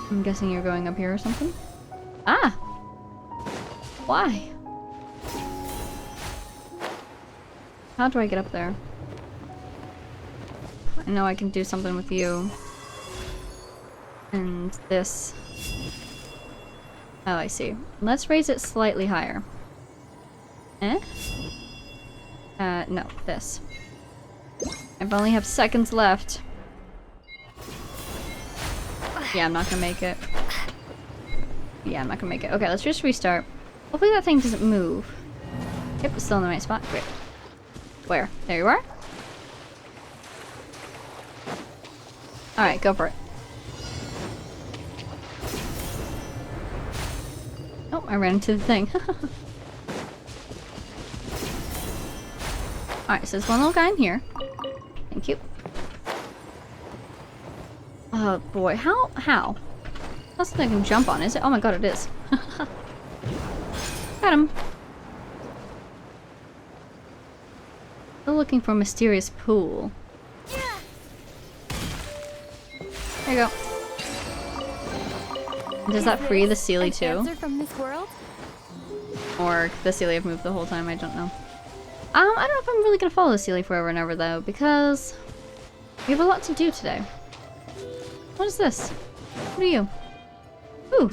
Speaker 1: I'm guessing you're going up here or something? Ah! Why? How do I get up there? I know I can do something with you. And this. Oh, I see. Let's raise it slightly higher. Eh? No, this. I only have seconds left. Yeah, I'm not gonna make it. Yeah, I'm not gonna make it. Okay, let's just restart. Hopefully that thing doesn't move. Yep, it's still in the right spot. Great. Where? There you are? Alright, go for it. Oh, I ran into the thing. Alright, so there's one little guy in here. Thank you. Oh boy, how? That's something I can jump on, is it? Oh my god, it is. Got him. Still looking for a mysterious pool. There you go. Does that free the Sealy too?
Speaker 2: Answer from this world?
Speaker 1: Or the Sealy have moved the whole time, I don't know. I don't know if I'm really gonna follow the Sealy forever and ever though, because we have a lot to do today. What is this? What are you? Ooh.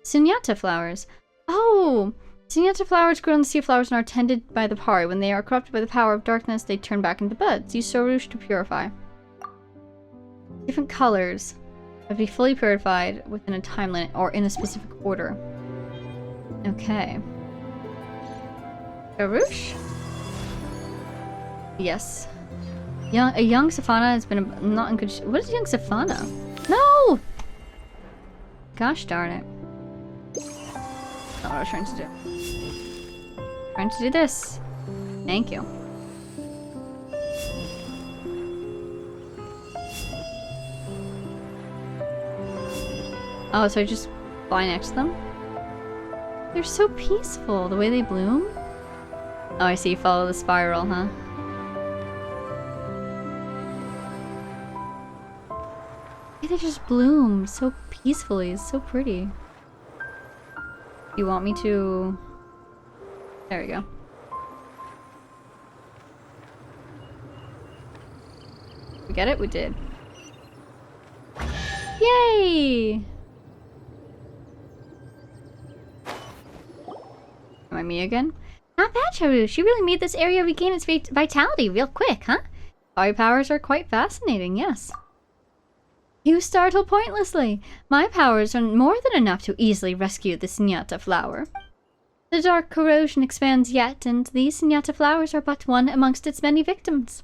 Speaker 1: Sunyata flowers. Oh! Sunyata flowers grow in the sea of flowers and are tended by the Pari. When they are corrupted by the power of darkness, they turn back into buds. Use Sorush to purify. Different colors have to be fully purified within a time limit or in a specific order. Okay. Sorush? Yes. A young Safana has been not in good what is young Safana? No! Gosh darn it. That's not what I was trying to do. Trying to do this. Thank you. Oh, so I just fly next to them? They're so peaceful, the way they bloom. Oh, I see. Follow the spiral, huh? They just bloom so peacefully. It's so pretty. You want me to... There we go. We get it? We did. Yay! Am I me again? Not bad, Sorush. She really made this area regain its vitality real quick, huh? Our powers are quite fascinating, yes. You startle pointlessly. My powers are more than enough to easily rescue the Senyata flower. The dark corrosion expands yet, and these Senyata flowers are but one amongst its many victims.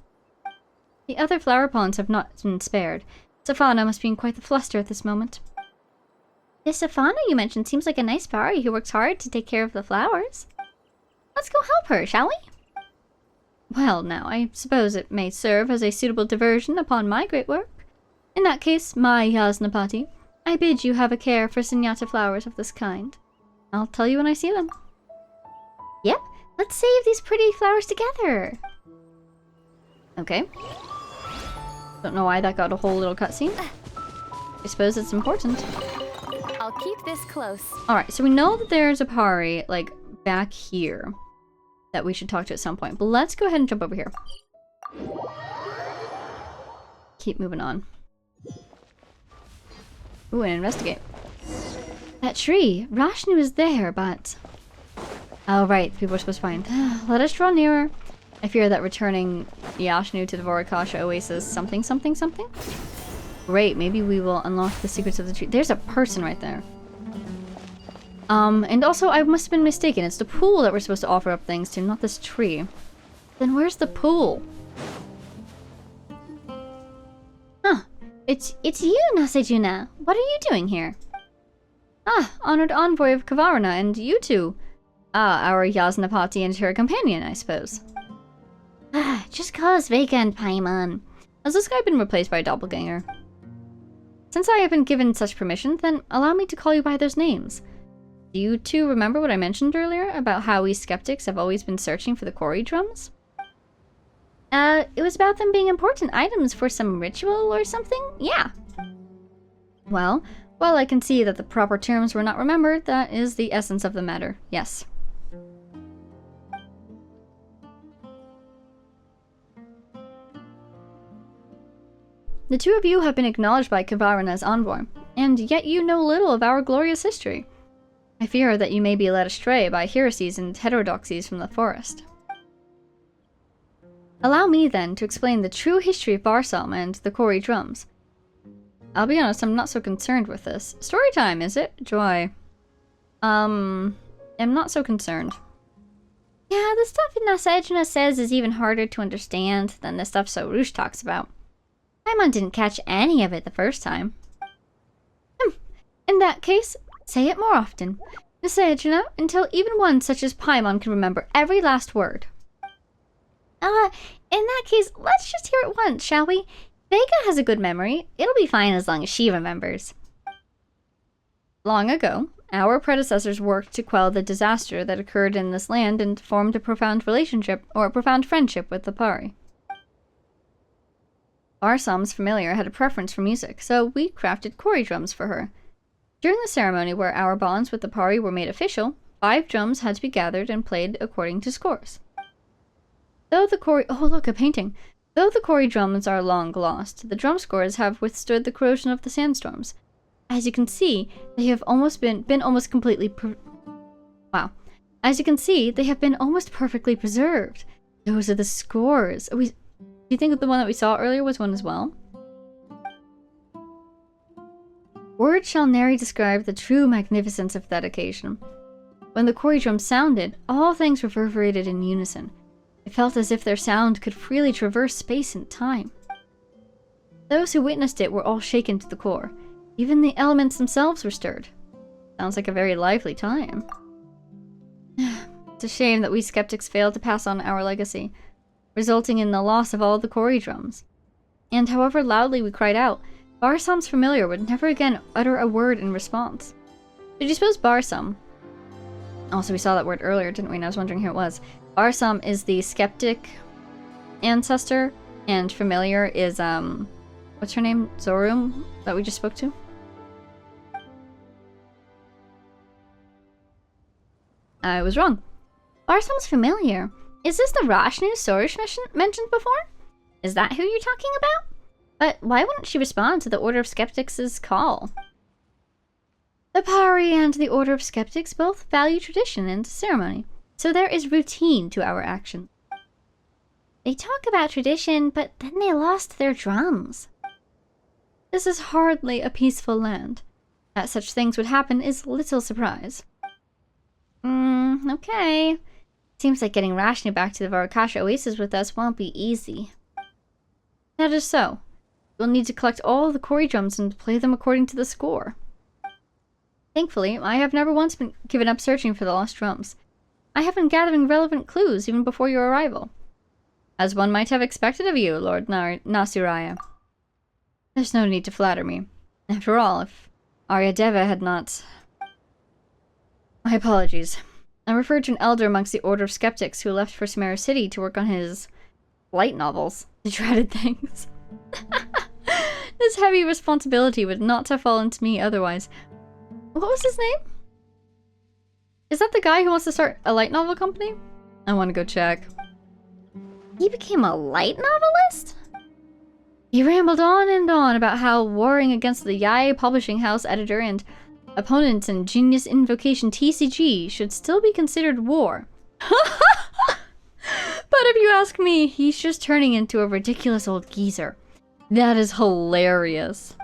Speaker 1: The other flower ponds have not been spared. Safana must be in quite the fluster at this moment. This Safana you mentioned seems like a nice fairy who works hard to take care of the flowers. Let's go help her, shall we? Well, now, I suppose it may serve as a suitable diversion upon my great work. In that case, my Yasnapati, I bid you have a care for Senyata flowers of this kind. I'll tell you when I see them. Yep, let's save these pretty flowers together. Okay. Don't know why that got a whole little cutscene. I suppose it's important.
Speaker 2: I'll keep this close.
Speaker 1: Alright, so we know that there's a Pari, like, back here that we should talk to at some point. But let's go ahead and jump over here. Keep moving on. Ooh, and investigate. That tree. Rashnu is there, but... Oh, right. People are supposed to find. Let us draw nearer. I fear that returning Yashnu to the Vorikasha Oasis something. Great. Maybe we will unlock the secrets of the tree. There's a person right there. And also, I must have been mistaken. It's the pool that we're supposed to offer up things to, not this tree. Then where's the pool? Huh. It's you, Nasejuna. What are you doing here? Ah, honored envoy of Kavarna, and you two. Ah, our Yasnapati and her companion, I suppose. Ah, just call us Vega and Paimon. Has this guy been replaced by a doppelganger? Since I have been given such permission, then allow me to call you by those names. Do you two remember what I mentioned earlier about how we skeptics have always been searching for the Kori drums? It was about them being important items for some ritual or something? Yeah. Well, I can see that the proper terms were not remembered. That is the essence of the matter. Yes. The two of you have been acknowledged by Kavarna as envoy, and yet you know little of our glorious history. I fear that you may be led astray by heresies and heterodoxies from the forest. Allow me, then, to explain the true history of Barsom and the Kori drums. I'll be honest, I'm not so concerned with this. Story time, is it? Joy. I'm not so concerned. Yeah, the stuff Nasejuna says is even harder to understand than the stuff Sorush talks about. Paimon didn't catch any of it the first time. In that case, say it more often. Nasejuna, until even one such as Paimon can remember every last word. In that case, let's just hear it once, shall we? Vega has a good memory. It'll be fine as long as she remembers. Long ago, our predecessors worked to quell the disaster that occurred in this land and formed a profound relationship, or a profound friendship, with the Pari. Barsom's familiar had a preference for music, so we crafted Kori drums for her. During the ceremony where our bonds with the Pari were made official, 5 drums had to be gathered and played according to scores. Though the Kori... Oh, look, a painting! Though the Kori drums are long lost, the drum scores have withstood the corrosion of the sandstorms. As you can see, they have almost been almost completely... Wow. As you can see, they have been almost perfectly preserved. Those are the scores. Do you think that the one that we saw earlier was one as well? Words shall nary describe the true magnificence of that occasion. When the Kori drum sounded, all things reverberated in unison. It felt as if their sound could freely traverse space and time. Those who witnessed it were all shaken to the core. Even the elements themselves were stirred. Sounds like a very lively time. It's a shame that we skeptics failed to pass on our legacy, resulting in the loss of all the Kori drums. And however loudly we cried out, Barsom's familiar would never again utter a word in response. Did you suppose Barsom Also, we saw that word earlier, didn't we? And I was wondering who it was. Arsam is the skeptic ancestor, and familiar is, what's her name? Zorum, that we just spoke to? I was wrong. Arsam's familiar. Is this the Rashnu Sorush mentioned before? Is that who you're talking about? But why wouldn't she respond to the Order of Skeptics' call? The Pari and the Order of Skeptics both value tradition and ceremony, so there is routine to our actions. They talk about tradition, but then they lost their drums. This is hardly a peaceful land. That such things would happen is little surprise. Okay. Seems like getting Rashnu back to the Varakasha Oasis with us won't be easy. That is so. We'll need to collect all the Kori drums and play them according to the score. Thankfully, I have never once been given up searching for the lost drums. I have been gathering relevant clues even before your arrival. As one might have expected of you, Lord Nasuraya. There's no need to flatter me. After all, if Aryadeva had not... My apologies. I referred to an elder amongst the Order of Skeptics who left for Sumeru City to work on his light novels. The dreaded things. This heavy responsibility would not have fallen to me otherwise. What was his name? Is that the guy who wants to start a light novel company? I want to go check. He became a light novelist? He rambled on and on about how warring against the Yai publishing house editor and opponents in Genius Invocation TCG should still be considered war. But if you ask me, he's just turning into a ridiculous old geezer. That is hilarious.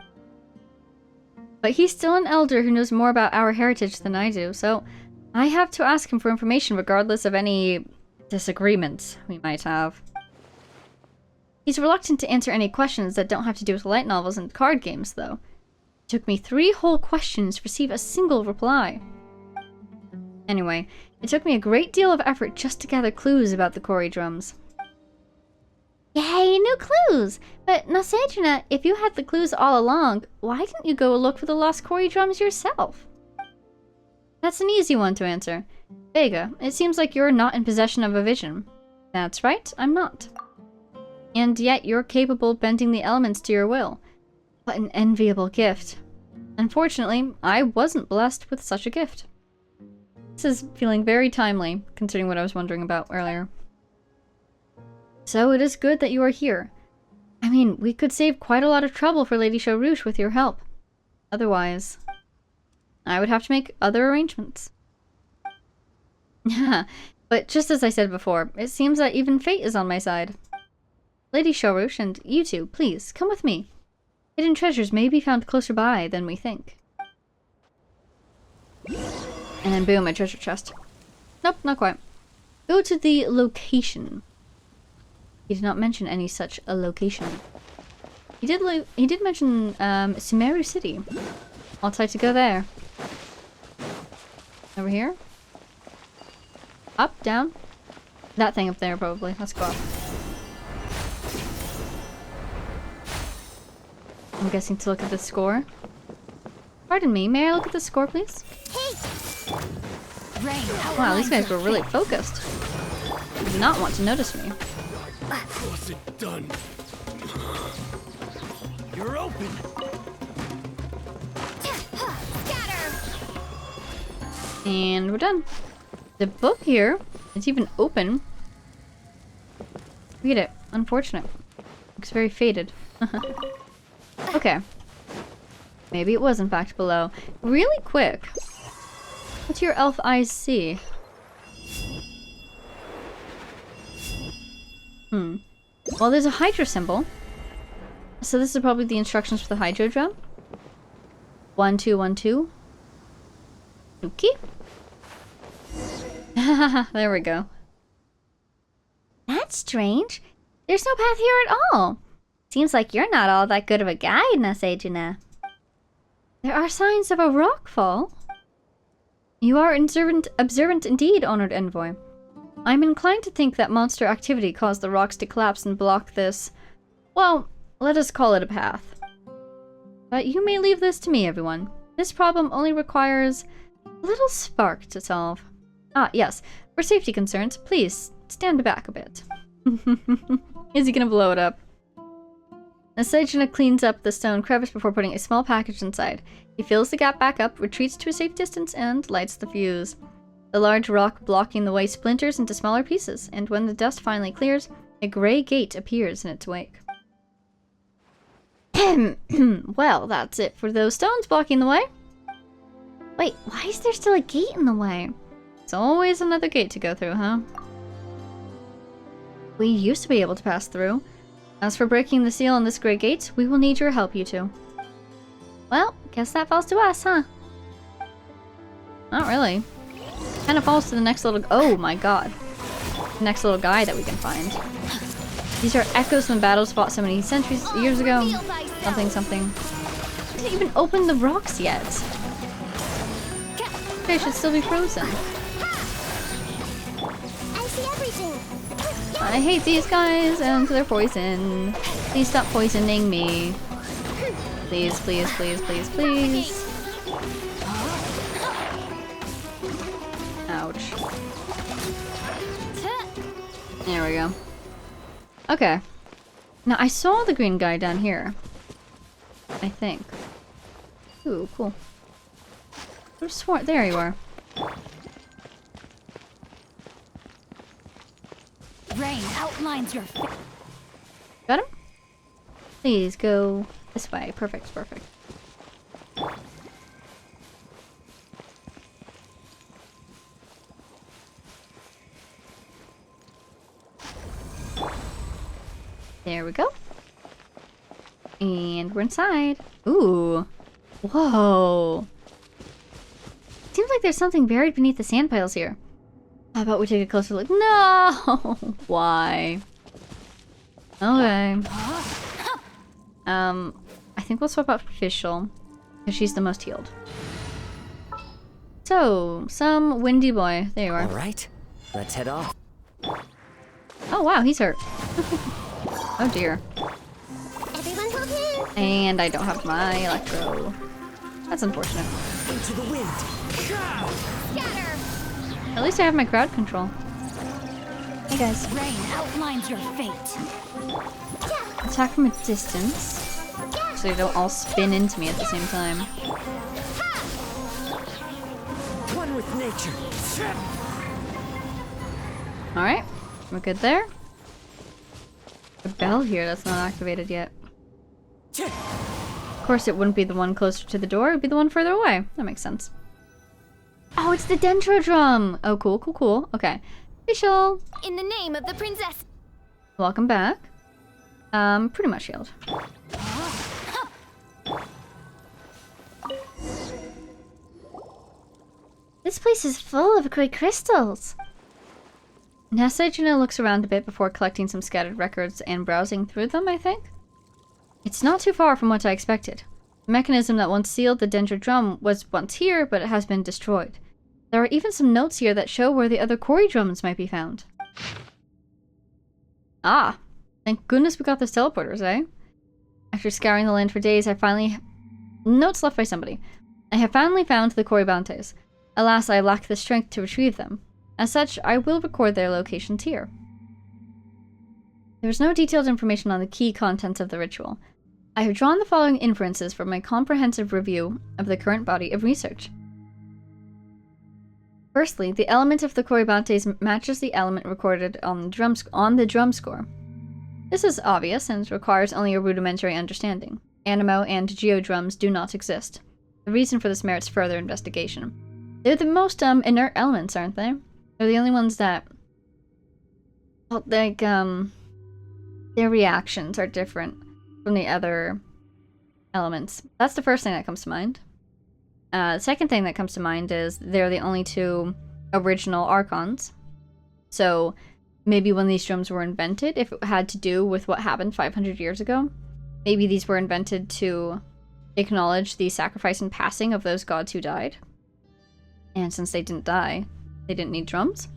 Speaker 1: But he's still an elder who knows more about our heritage than I do, so I have to ask him for information regardless of any disagreements we might have. He's reluctant to answer any questions that don't have to do with light novels and card games, though. It took me 3 whole questions to receive a single reply. Anyway, it took me a great deal of effort just to gather clues about the Kori drums. Yay, new clues! But Nasejuna, if you had the clues all along, why didn't you go look for the lost Kori drums yourself? That's an easy one to answer. Vega, it seems like you're not in possession of a vision. That's right, I'm not. And yet you're capable of bending the elements to your will. What an enviable gift. Unfortunately, I wasn't blessed with such a gift. This is feeling very timely, considering what I was wondering about earlier. So it is good that you are here. I mean, we could save quite a lot of trouble for Lady Sorush with your help. Otherwise, I would have to make other arrangements. But just as I said before, it seems that even fate is on my side. Lady Sorush and you two, please, come with me. Hidden treasures may be found closer by than we think. And then boom, a treasure chest. Nope, not quite. Go to the location. He did not mention any such a location. He did mention Sumeru City. I'll try to go there. Over here? Up, down? That thing up there, probably. Let's go up. I'm guessing to look at the score. Pardon me, may I look at the score, please?
Speaker 2: Hey!
Speaker 1: Wow, these guys were really focused. They did not want to notice me.
Speaker 3: What's it done? You're open.
Speaker 2: Scatter!
Speaker 1: And we're done. The book here, it's even open. Read it. Unfortunate. Looks very faded. Okay. Maybe it was in fact below. Really quick. What do your elf eyes see? Well, there's a Hydra symbol. So this is probably the instructions for the Hydro drum. 1, 2, 1, 2. Okay. There we go. That's strange. There's no path here at all. Seems like you're not all that good of a guide, Nasejuna. There are signs of a rockfall. You are observant indeed, honored envoy. I'm inclined to think that monster activity caused the rocks to collapse and block this. Well, let us call it a path. But you may leave this to me, everyone. This problem only requires a little spark to solve. Ah, yes. For safety concerns, please stand back a bit. Is he gonna blow it up? Asajina cleans up the stone crevice before putting a small package inside. He fills the gap back up, retreats to a safe distance, and lights the fuse. The large rock blocking the way splinters into smaller pieces, and when the dust finally clears, a gray gate appears in its wake. Well, that's it for those stones blocking the way. Wait, why is there still a gate in the way? It's always another gate to go through, huh? We used to be able to pass through. As for breaking the seal on this great gate, we will need your help, you two. Well, guess that falls to us, huh? Not really. Kind of falls to the next little... Oh my god. The next little guy that we can find. These are echoes from battles fought so many years ago. Something, something. Didn't even open the rocks yet. They should still be frozen.
Speaker 2: I see everything.
Speaker 1: I hate these guys and their poison. Please stop poisoning me. Please, please, please, please, please. Ouch. There we go. Okay. Now, I saw the green guy down here. I think. Ooh, cool. There you are.
Speaker 2: Rain outlines your face.
Speaker 1: Got him? Please go this way. Perfect, perfect. There we go. And we're inside. Ooh. Whoa. Seems like there's something buried beneath the sand piles here. How about we take a closer look? No! Why? Okay. I think we'll swap out Fischl, because she's the most healed. So, some windy boy. There you are.
Speaker 4: Alright, let's head off.
Speaker 1: Oh wow, he's hurt. Oh dear.
Speaker 2: Everyone hold hands.
Speaker 1: And I don't have my electro. That's unfortunate.
Speaker 4: Into the wind.
Speaker 2: Scatter.
Speaker 1: At least I have my crowd control. Hey guys.
Speaker 2: Rain outlines your fate.
Speaker 1: Attack from a distance. So they don't all spin into me at the same time.
Speaker 4: One with nature.
Speaker 1: Alright. We're good there. A bell here that's not activated yet. Of course it wouldn't be the one closer to the door, it would be the one further away. That makes sense. Oh, it's the Dendrodrum! Oh, cool, cool, cool. Okay. Fischl!
Speaker 2: In the name of the princess.
Speaker 1: Welcome back. Pretty much healed. This place is full of great crystals! Nasajina looks around a bit before collecting some scattered records and browsing through them, I think. It's not too far from what I expected. The mechanism that once sealed the Dendrodrum was once here, but it has been destroyed. There are even some notes here that show where the other quarry drums might be found. Ah, thank goodness we got those teleporters, eh? After scouring the land for days, I finally... Notes left by somebody. I have finally found the quarry bounties. Alas, I lack the strength to retrieve them. As such, I will record their locations here. There is no detailed information on the key contents of the ritual. I have drawn the following inferences from my comprehensive review of the current body of research. Firstly, the element of the Corybantes matches the element recorded on the drum score. This is obvious and requires only a rudimentary understanding. Animo and geodrums do not exist. The reason for this merits further investigation. They're the most inert elements, aren't they? They're the only ones that... Well, like, their reactions are different from the other elements. That's the first thing that comes to mind. The second thing that comes to mind is they're the only two original Archons. So maybe when these drums were invented, if it had to do with what happened 500 years ago, maybe these were invented to acknowledge the sacrifice and passing of those gods who died. And since they didn't die, they didn't need drums.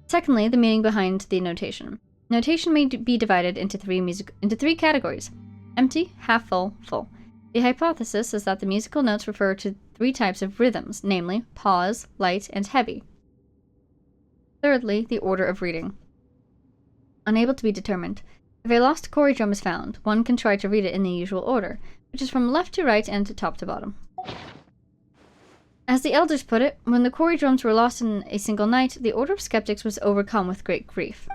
Speaker 1: Secondly, the meaning behind the notation. Notation may be divided into three categories: empty, half full, full. The hypothesis is that the musical notes refer to three types of rhythms, namely pause, light, and heavy. Thirdly, the order of reading. Unable to be determined. If a lost Kori drum is found, one can try to read it in the usual order, which is from left to right and top to bottom. As the elders put it, when the Kori drums were lost in a single night, the Order of Skeptics was overcome with great grief.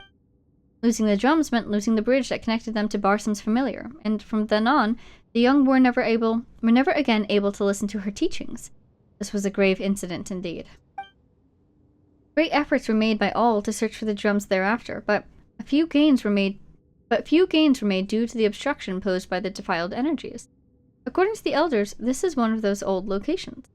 Speaker 1: Losing the drums meant losing the bridge that connected them to Barsoom's familiar, and from then on, the young were never again able to listen to her teachings. This was a grave incident indeed. Great efforts were made by all to search for the drums thereafter, but few gains were made due to the obstruction posed by the defiled energies. According to the elders, this is one of those old locations.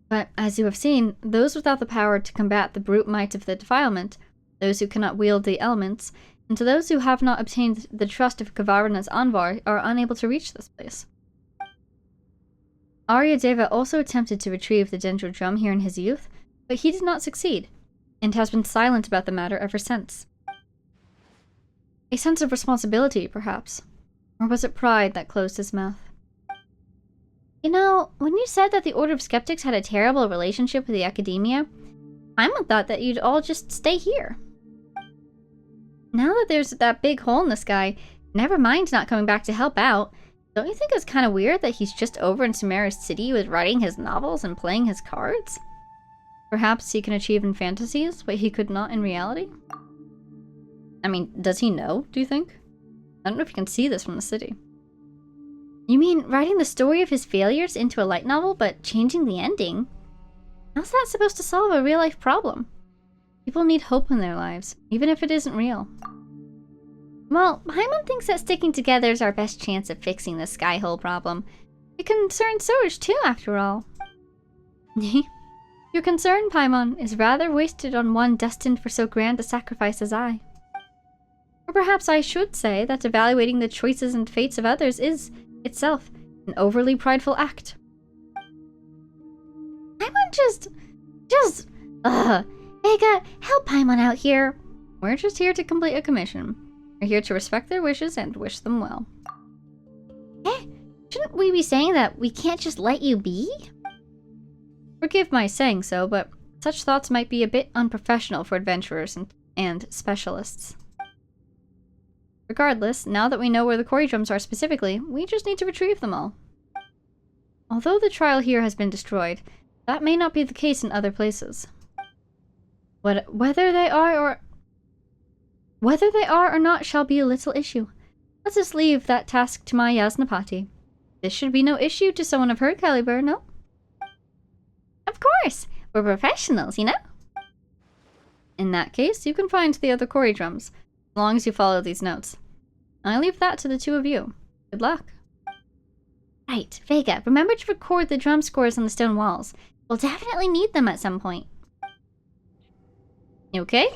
Speaker 1: But, as you have seen, those without the power to combat the brute might of the defilement, those who cannot wield the elements, and to those who have not obtained the trust of Kavarana's Anvar, are unable to reach this place. Aryadeva also attempted to retrieve the Dendro drum here in his youth, but he did not succeed, and has been silent about the matter ever since. A sense of responsibility, perhaps. Or was it pride that closed his mouth? You know, when you said that the Order of Skeptics had a terrible relationship with the Academia, Paimon thought that you'd all just stay here. Now that there's that big hole in the sky, never mind not coming back to help out, don't you think it's kind of weird that he's just over in Sumeru's city with writing his novels and playing his cards? Perhaps he can achieve in fantasies what he could not in reality? I mean, does he know, do you think? I don't know if you can see this from the city. You mean writing the story of his failures into a light novel, but changing the ending? How's that supposed to solve a real-life problem? People need hope in their lives, even if it isn't real. Well, Paimon thinks that sticking together is our best chance of fixing the sky-hole problem. It concerns Sorush too, after all. Your concern, Paimon, is rather wasted on one destined for so grand a sacrifice as I. Or perhaps I should say that evaluating the choices and fates of others is, itself, an overly prideful act. Paimon Vega, help Paimon out here. We're just here to complete a commission. We're here to respect their wishes and wish them well. Shouldn't we be saying that we can't just let you be? Forgive my saying so, but such thoughts might be a bit unprofessional for adventurers and specialists. Regardless, now that we know where the Kori drums are specifically, we just need to retrieve them all. Although the trial here has been destroyed, that may not be the case in other places. Whether they are or not shall be a little issue. Let's just leave that task to my Yasnapati. This should be no issue to someone of her caliber, no? Of course! We're professionals, you know? In that case, you can find the other Kori drums, as long as you follow these notes. I leave that to the two of you. Good luck. Right, Vega, remember to record the drum scores on the stone walls. We'll definitely need them at some point. You okay?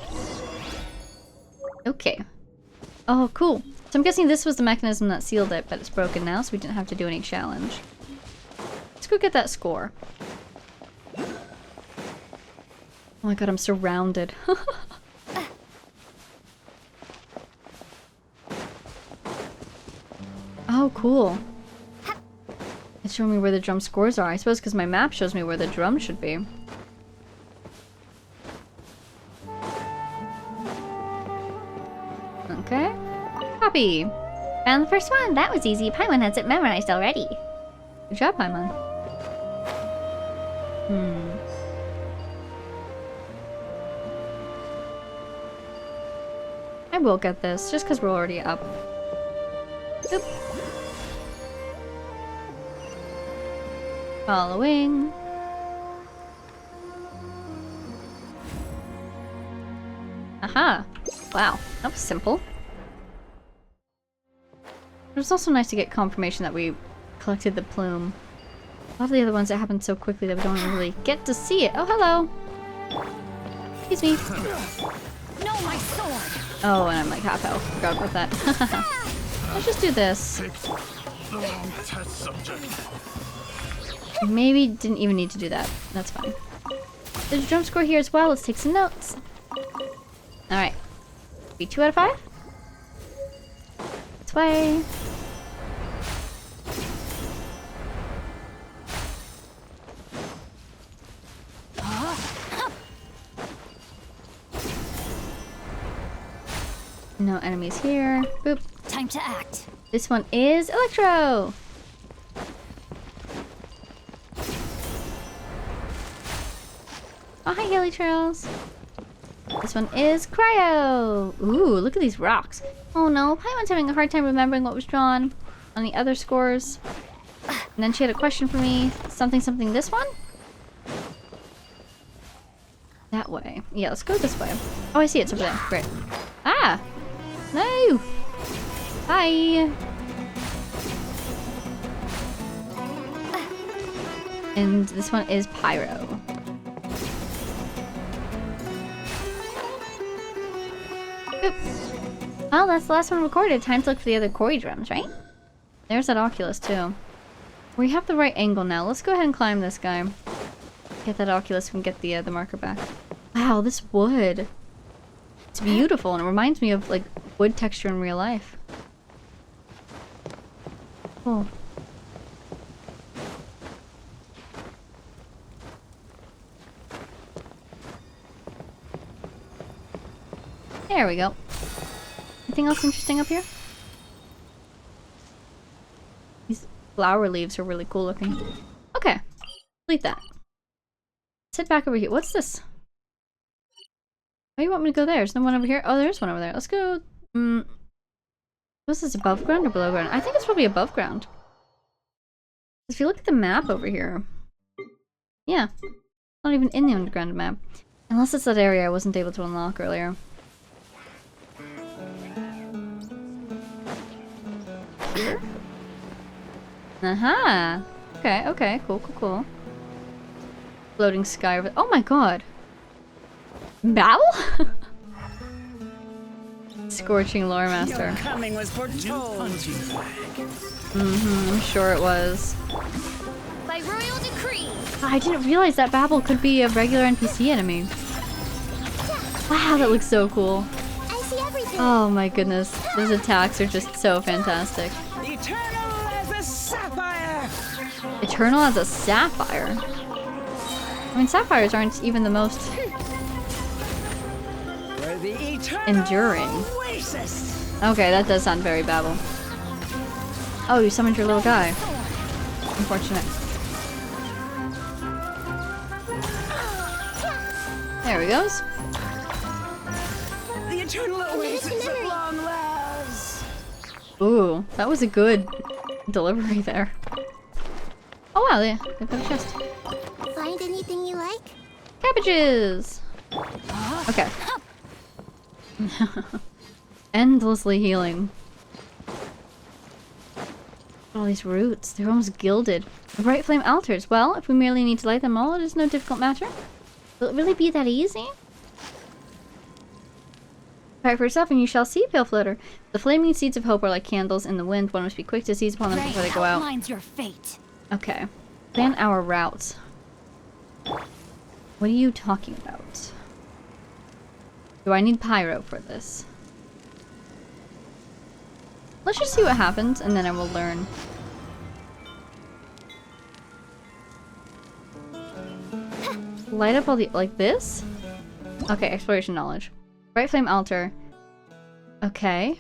Speaker 1: Okay. Oh, cool. So I'm guessing this was the mechanism that sealed it, but it's broken now, so we didn't have to do any challenge. Let's go get that score. Oh my god, I'm surrounded. Oh, cool. It's showing me where the drum scores are. I suppose because my map shows me where the drum should be. Okay. Copy. Found the first one. That was easy. Paimon has it memorized already. Good job, Paimon. I will get this, just because we're already up. Oop. Following. Aha! Wow, that was simple. It was also nice to get confirmation that we collected the plume. A lot of the other ones that happened so quickly that we don't really get to see it. Oh, hello! Excuse me.
Speaker 2: No, my sword!
Speaker 1: Oh, and I'm like half health. Forgot about that. Let's just do this.
Speaker 3: The wrong test subject.
Speaker 1: Maybe didn't even need to do that. That's fine. There's a drum score here as well. Let's take some notes. Alright. Be 2 out of 5? This way. No enemies here. Boop.
Speaker 2: Time to act.
Speaker 1: This one is Electro! Oh, hi, Hilly Trails. This one is Cryo! Ooh, look at these rocks. Oh no, Paimon's having a hard time remembering what was drawn on the other scores. And then she had a question for me. Something, something, this one? That way. Yeah, let's go this way. Oh, I see it. It's over there. Great. Ah! No! Bye! And this one is Pyro. Oop. Well, that's the last one recorded. Time to look for the other Koi drums, right? There's that Oculus, too. We have the right angle now. Let's go ahead and climb this guy. Get that Oculus and get the marker back. Wow, this wood. It's beautiful, and it reminds me of, like, wood texture in real life. Cool. There we go. Anything else interesting up here? These flower leaves are really cool looking. Okay. Delete that. Sit back over here. What's this? Oh, you want me to go there? There's no one over here? Oh, there's one over there. Let's go. Was this above ground or below ground? I think it's probably above ground. If you look at the map over here. Yeah. Not even in the underground map. Unless it's that area I wasn't able to unlock earlier. Here? Aha! Okay, okay. Cool, cool, cool. Floating sky over. Oh my god! Babel? Scorching lore master.
Speaker 4: Your coming was foretold.
Speaker 1: I'm sure it was.
Speaker 2: By royal decree.
Speaker 1: I didn't realize that Babel could be a regular NPC enemy. Wow, that looks so cool.
Speaker 2: I see everything.
Speaker 1: Oh my goodness. Those attacks are just so fantastic.
Speaker 4: Eternal as a sapphire.
Speaker 1: Eternal as a sapphire? I mean, sapphires aren't even the most
Speaker 4: Where the eternal
Speaker 1: enduring.
Speaker 4: oasis.
Speaker 1: Okay, that does sound very Babel. Oh, you summoned your little guy. Unfortunate. There he goes.
Speaker 4: The eternal oasis at long last.
Speaker 1: Ooh, that was a good delivery there. Oh wow, they put a chest.
Speaker 2: Find anything you like?
Speaker 1: Cabbages! Okay. Endlessly healing. All these roots, they're almost gilded. The bright flame altars. Well, if we merely need to light them all, it is no difficult matter. Will it really be that easy? Try it for yourself and you shall see, Pale Floater. The flaming seeds of hope are like candles in the wind. One must be quick to seize upon them before they go out.
Speaker 2: Outlines your fate.
Speaker 1: Okay. Plan our route. What are you talking about? Do I need pyro for this? Let's just see what happens and then I will learn. Light up all the- like this? Okay, exploration knowledge. Bright flame altar. Okay.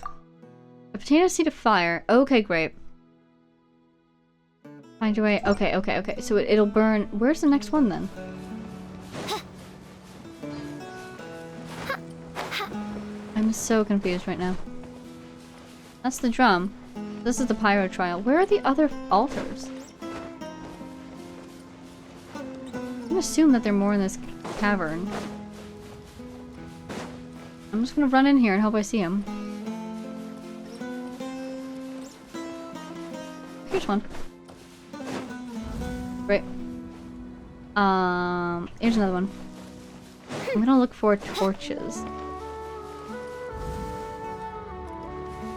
Speaker 1: A potato seed of fire. Okay, great. Find your way. Okay, okay, okay. So it'll burn. Where's the next one then? I'm so confused right now. That's the drum. This is the pyro trial. Where are the other altars? I'm gonna assume that they're more in this cavern. I'm just gonna run in here and hope I see him. Here's one. Right. Here's another one. I'm gonna look for torches.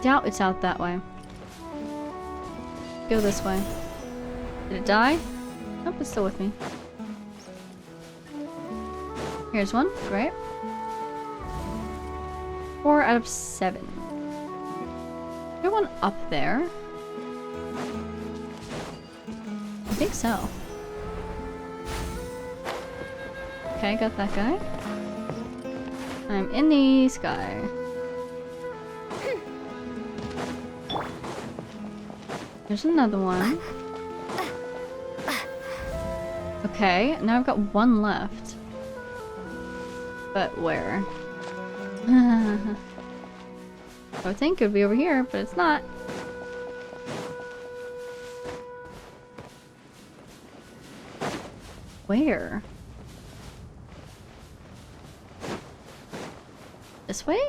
Speaker 1: Doubt it's out that way. Go this way. Did it die? Nope, it's still with me. Here's one. Great. 4 out of 7. Is there one up there? I think so. Okay, got that guy. I'm in the sky. There's another one. Okay, now I've got one left. But where? I would think it would be over here, but it's not. Where? This way?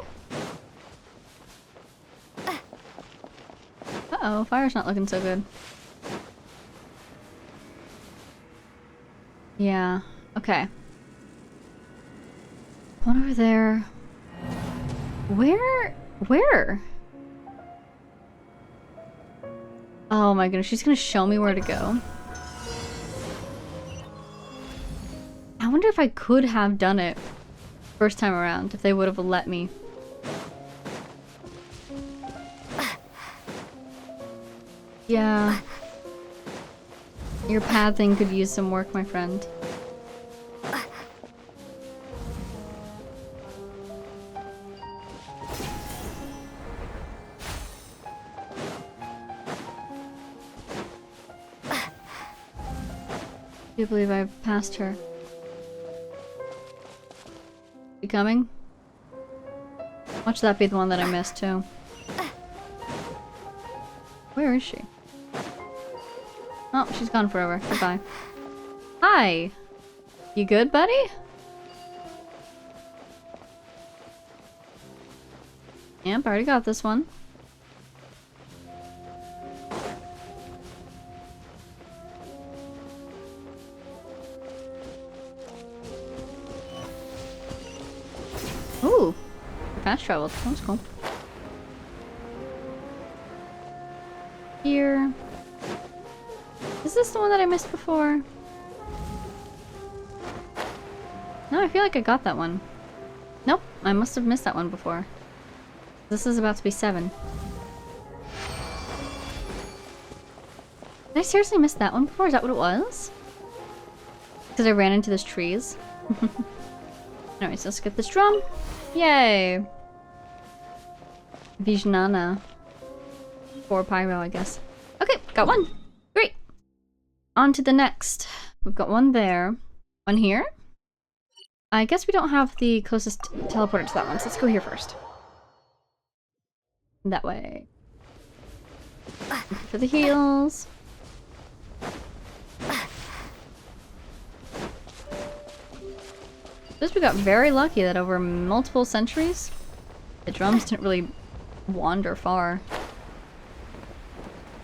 Speaker 1: Uh-oh, fire's not looking so good. Yeah, okay. One over there. Where? Where? Oh my goodness, she's gonna show me where to go. I wonder if I could have done it first time around, if they would have let me. Yeah. Your pad thing could use some work, my friend. I do believe I've passed her. You coming? Watch that be the one that I missed too. Where is she? Oh, she's gone forever. Goodbye. Hi! You good, buddy? Yep, already got this one. Ooh! Fast traveled. That's cool. Here. Is this the one that I missed before? No, I feel like I got that one. Nope, I must have missed that one before. This is about to be 7. Did I seriously miss that one before? Is that what it was? Because I ran into those trees. Anyways, let's get this drum. Yay! Vijnana. 4 pyro, I guess. Okay, got one. Great. On to the next. We've got one there. One here. I guess we don't have the closest teleporter to that one, so let's go here first. That way. For the heals. Just we got very lucky that over multiple centuries, the drums didn't really wander far.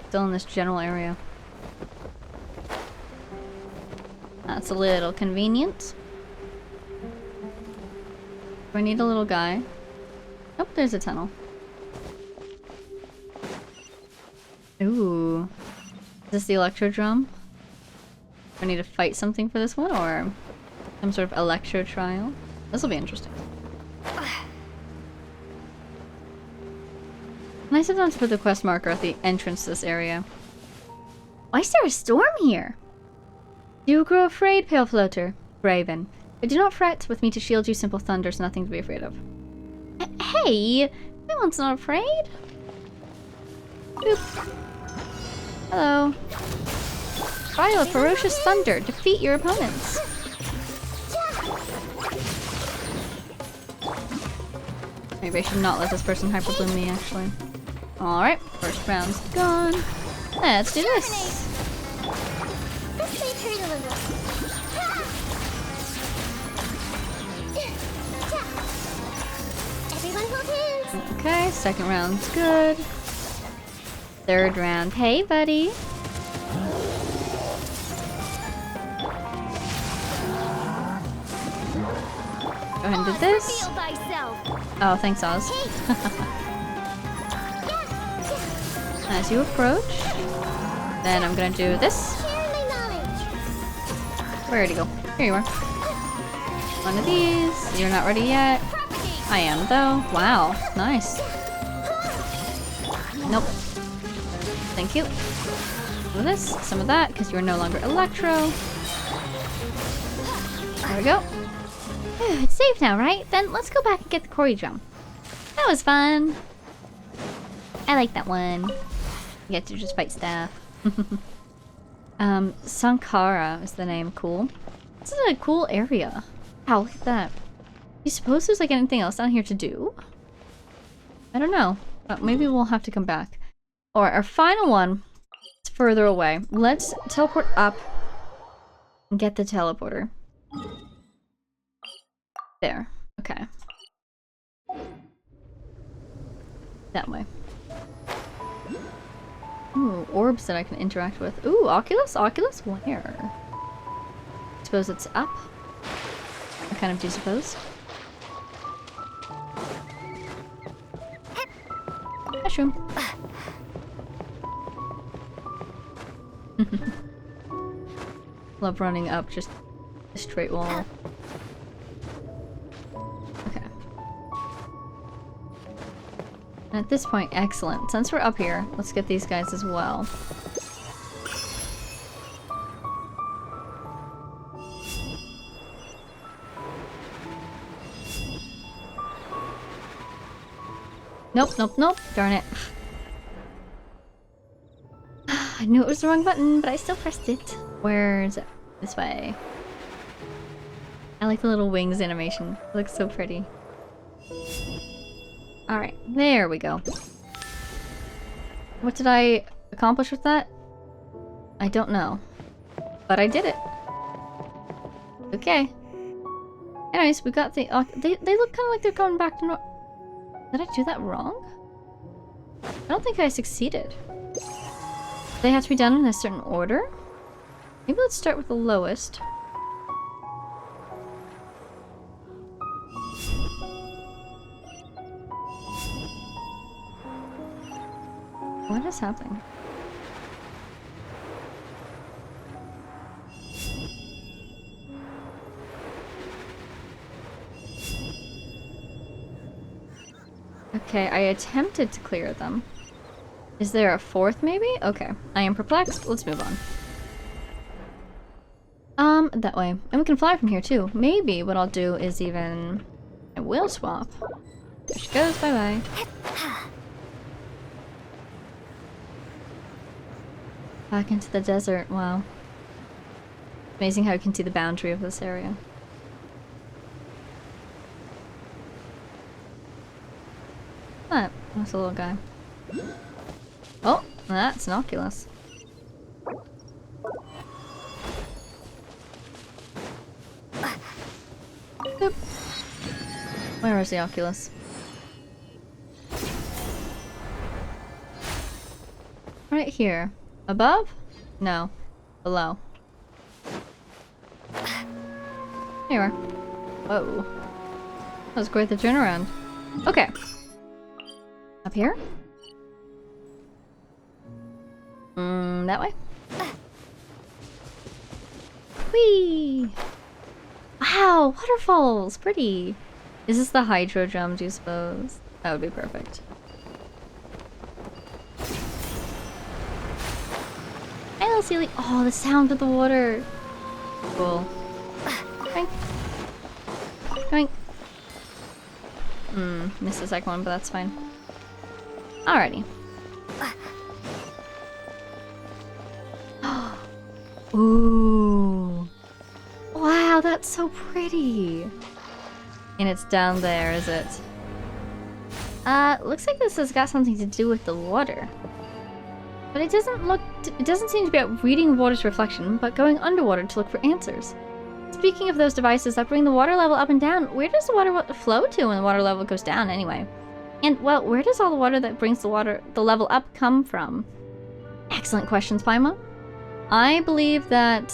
Speaker 1: Still in this general area. That's a little convenient. Do I need a little guy? Oh, there's a tunnel. Ooh. Is this the electro drum? Do I need to fight something for this one, or some sort of electro trial? This will be interesting. And I sometimes put the quest marker at the entrance to this area. Why is there a storm here? Do you grow afraid, pale floater? Raven. But do not fret, with me to shield you, simple thunder's nothing to be afraid of. Hey! No one's not afraid. Boop. Hello. File a ferocious thunder. Defeat your opponents. Maybe I should not let this person hyperbloom me, actually. Alright, first round's gone. Let's do this.
Speaker 5: This may hurt a little. Everyone hold hands.
Speaker 1: Okay, second round's good. Third round. Hey, buddy. Go ahead and do this. Oh, thanks, Oz. As you approach, then I'm gonna do this. Where'd he go? Here you are. One of these. You're not ready yet. I am, though. Wow, nice. Nope. Thank you. Some of this, some of that, because you're no longer electro. There we go. It's safe now, right? Then let's go back and get the Cory drum. That was fun. I like that one. get to just fight staff. Sankara is the name. Cool. This is a cool area. Wow, look at that. You suppose there's like anything else down here to do? I don't know. Maybe we'll have to come back. Alright, our final one is further away. Let's teleport up and get the teleporter. There. Okay. That way. Ooh, orbs that I can interact with. Ooh, Oculus? Oculus? Where? Suppose it's up? I kind of do suppose. Mushroom. Love running up just a straight wall. Okay. And at this point, excellent. Since we're up here, let's get these guys as well. Nope, nope, nope. Darn it. I knew it was the wrong button, but I still pressed it. Where's it? This way. I like the little wings animation. It looks so pretty. Alright, there we go. What did I accomplish with that? I don't know. But I did it. Okay. Anyways, we got the... they look kind of like they're going back to normal. Did I do that wrong? I don't think I succeeded. They have to be done in a certain order? Maybe let's start with the lowest. What is happening? Okay, I attempted to clear them. Is there a fourth maybe? Okay, I am perplexed. Let's move on. That way. And we can fly from here too. Maybe what I'll do is even... I will swap. There she goes, bye-bye. Back into the desert, wow. Amazing how you can see the boundary of this area. What? That's a little guy. Oh, that's an Oculus. Boop. Where is the Oculus? Right here. Above? No. Below. There you are. Whoa. That was quite the turnaround. Okay. Up here? That way? Whee! Wow, waterfalls! Pretty! Is this the hydro drum, do you suppose? That would be perfect. Hi, little Sealy! Oh, the sound of the water! Cool. Going. Going. Missed the second one, but that's fine. Alrighty. Ooh. Wow, that's so pretty. And it's down there, is it? Looks like this has got something to do with the water. But it doesn't seem to be about reading water's reflection, but going underwater to look for answers. Speaking of those devices that bring the water level up and down, where does the water flow to when the water level goes down anyway? And, well, where does all the water that brings the level up come from? Excellent questions, Paimon. I believe that...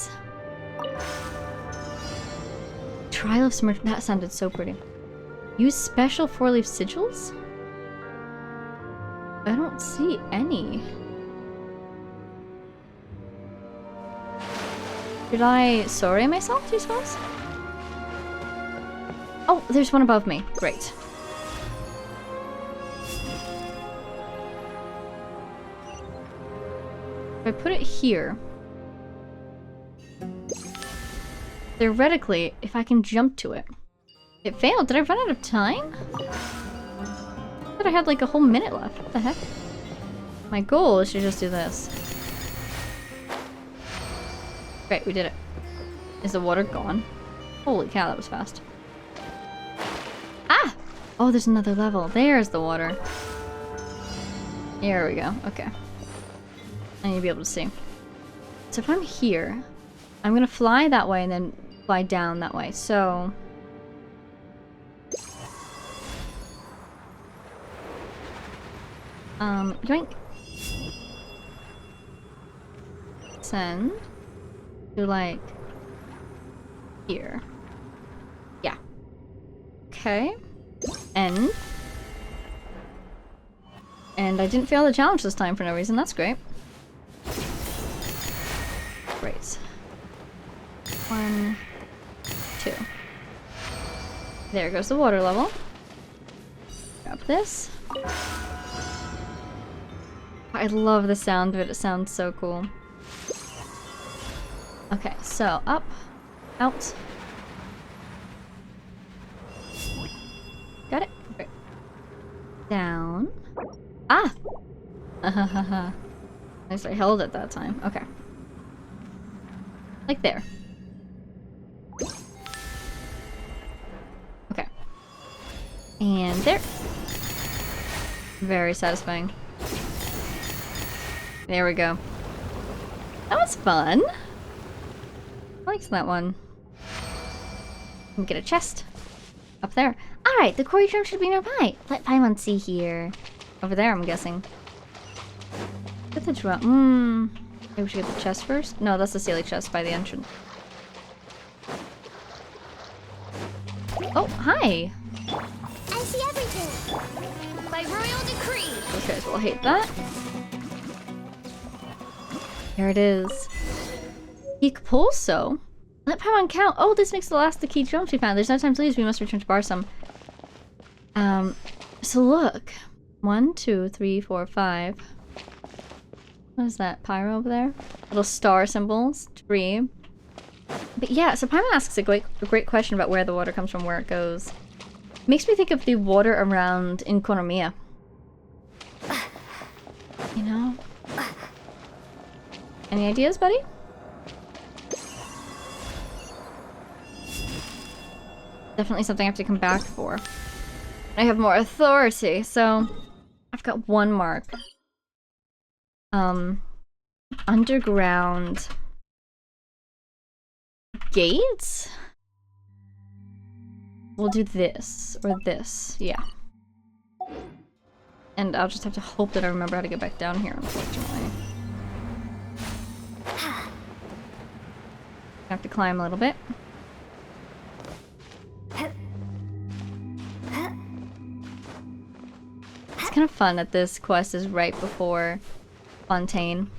Speaker 1: Trial of Submersion. That sounded so pretty. Use special 4-leaf sigils? I don't see any. Should I sorry myself, do you suppose? Oh, there's one above me. Great. If I put it here... Theoretically, if I can jump to it. It failed. Did I run out of time? I thought I had like a whole minute left. What the heck? My goal is to just do this. Great, we did it. Is the water gone? Holy cow, that was fast. Ah! Oh, there's another level. There's the water. Here we go. Okay. I need to be able to see. So if I'm here, I'm gonna fly that way and then fly down that way. So... yoink. Send to like here. Yeah. Okay. End. And I didn't fail the challenge this time for no reason. That's great. Great. 1, 2. There goes the water level. Grab this. I love the sound of it. It sounds so cool. Okay, so up, out. Got it. Great. Down. Ah! At least I held it that time. Okay. Like there. Okay. And there. Very satisfying. There we go. That was fun. I liked that one. Let me get a chest. Up there. Alright, the quarry drum should be nearby. Let Paimon see here. Over there, I'm guessing. Get the drum. Maybe we should get the chest first? No, that's the Sealy chest by the entrance. Oh, hi!
Speaker 5: I see everything.
Speaker 2: By royal decree.
Speaker 1: Those guys will hate that. Here it is. Peak Pulso. Let Paimon count. Oh, this makes the last of the key jumps we found. There's no time to lose. We must return to Barsum. So look. 1, 2, 3, 4, 5. What is that? Pyro over there? Little star symbols. 3. But yeah, so Paimon asks a great question about where the water comes from, where it goes. Makes me think of the water around in Konomiya. You know? Any ideas, buddy? Definitely something I have to come back for. I have more authority, so I've got one mark. Underground gates? We'll do this, or this, yeah. And I'll just have to hope that I remember how to get back down here, unfortunately. I have to climb a little bit. It's kind of fun that this quest is right before Fontaine.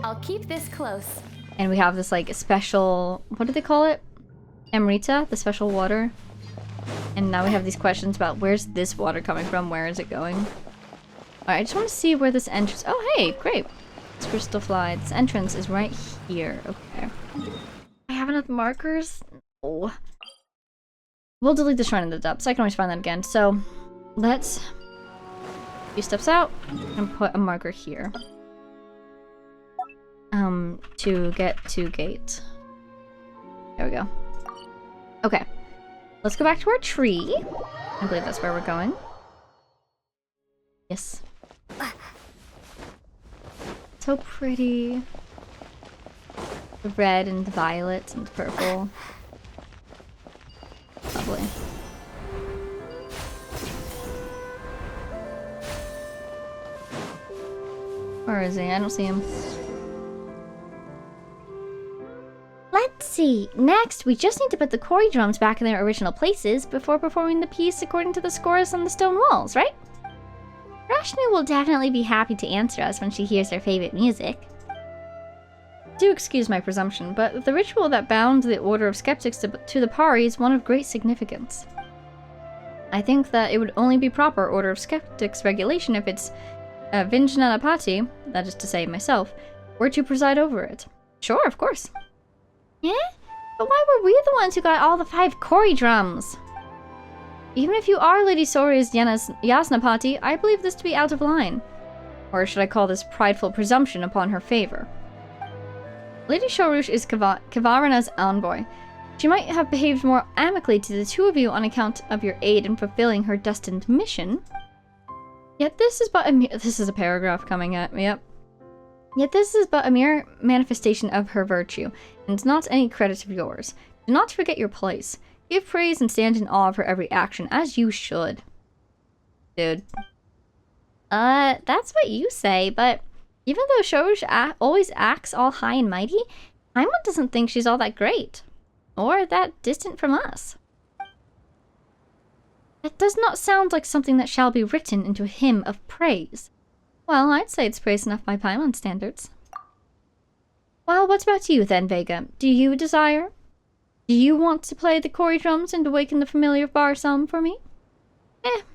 Speaker 2: I'll keep this close.
Speaker 1: And we have this like special, what do they call it? Amrita, the special water. And now we have these questions about where's this water coming from, where is it going? Alright, I just want to see where this entrance, oh hey, great. It's Crystal Fly. This entrance is right here, okay. I have enough markers? Oh. We'll delete the shrine in the depths, I can always find that again. So, let's a few steps out and put a marker here. To get to gate. There we go. Okay. Let's go back to our tree. I believe that's where we're going. Yes. So pretty. The red and the violet and the purple. Lovely. Where is he? I don't see him.
Speaker 5: Let's see. Next, we just need to put the quarry drums back in their original places before performing the piece according to the scores on the stone walls, right? Rashnu will definitely be happy to answer us when she hears her favorite music.
Speaker 1: Do excuse my presumption, but the ritual that bound the Order of Skeptics to the Pari is one of great significance. I think that it would only be proper Order of Skeptics regulation if its Vinjanapati, that is to say myself, were to preside over it. Sure, of course.
Speaker 5: Yeah? But why were we the ones who got all the 5 quarry drums?
Speaker 1: Even if you are Lady Soria's Yasnapati, I believe this to be out of line. Or should I call this prideful presumption upon her favor? Lady Sorush is Kavarana's envoy. She might have behaved more amicably to the two of you on account of your aid in fulfilling her destined mission. Yet this is but a this is a paragraph coming at me, yep. Yet this is but a mere manifestation of her virtue, and not any credit of yours. Do not forget your place. Give praise and stand in awe of her every action, as you should. Dude.
Speaker 5: That's what you say, but even though Sorush always acts all high and mighty, Paimon doesn't think she's all that great. Or that distant from us. That does not sound like something that shall be written into a hymn of praise.
Speaker 1: Well, I'd say it's praise enough by Paimon standards.
Speaker 5: Well, what about you then, Vega? Do you desire? Do you want to play the Cory drums and awaken the familiar bar psalm for me?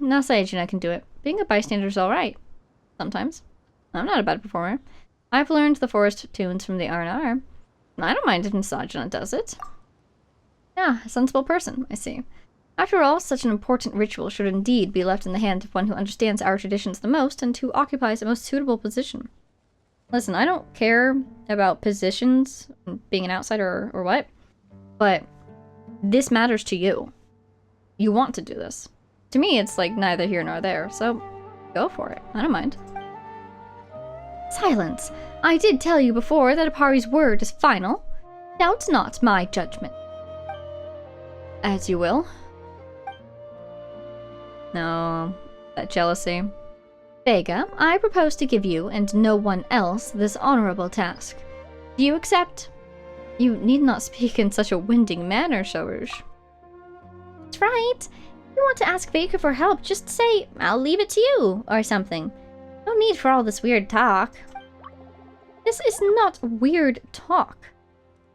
Speaker 1: Nasajina can do it. Being a bystander's alright. Sometimes. I'm not a bad performer. I've learned the forest tunes from the R&R. I don't mind if Nasajina does it. Yeah, a sensible person, I see. After all, such an important ritual should indeed be left in the hands of one who understands our traditions the most and who occupies the most suitable position. Listen, I don't care about positions, being an outsider or what, but this matters to you. You want to do this. To me, it's like neither here nor there, so go for it. I don't mind.
Speaker 5: Silence! I did tell you before that Apari's word is final. Doubt not my judgment.
Speaker 1: As you will. No, that jealousy.
Speaker 5: Vega, I propose to give you, and no one else, this honorable task. Do you accept?
Speaker 1: You need not speak in such a winding manner, Sorush.
Speaker 5: That's right. If you want to ask Vega for help, just say, I'll leave it to you, or something. No need for all this weird talk.
Speaker 1: This is not weird talk.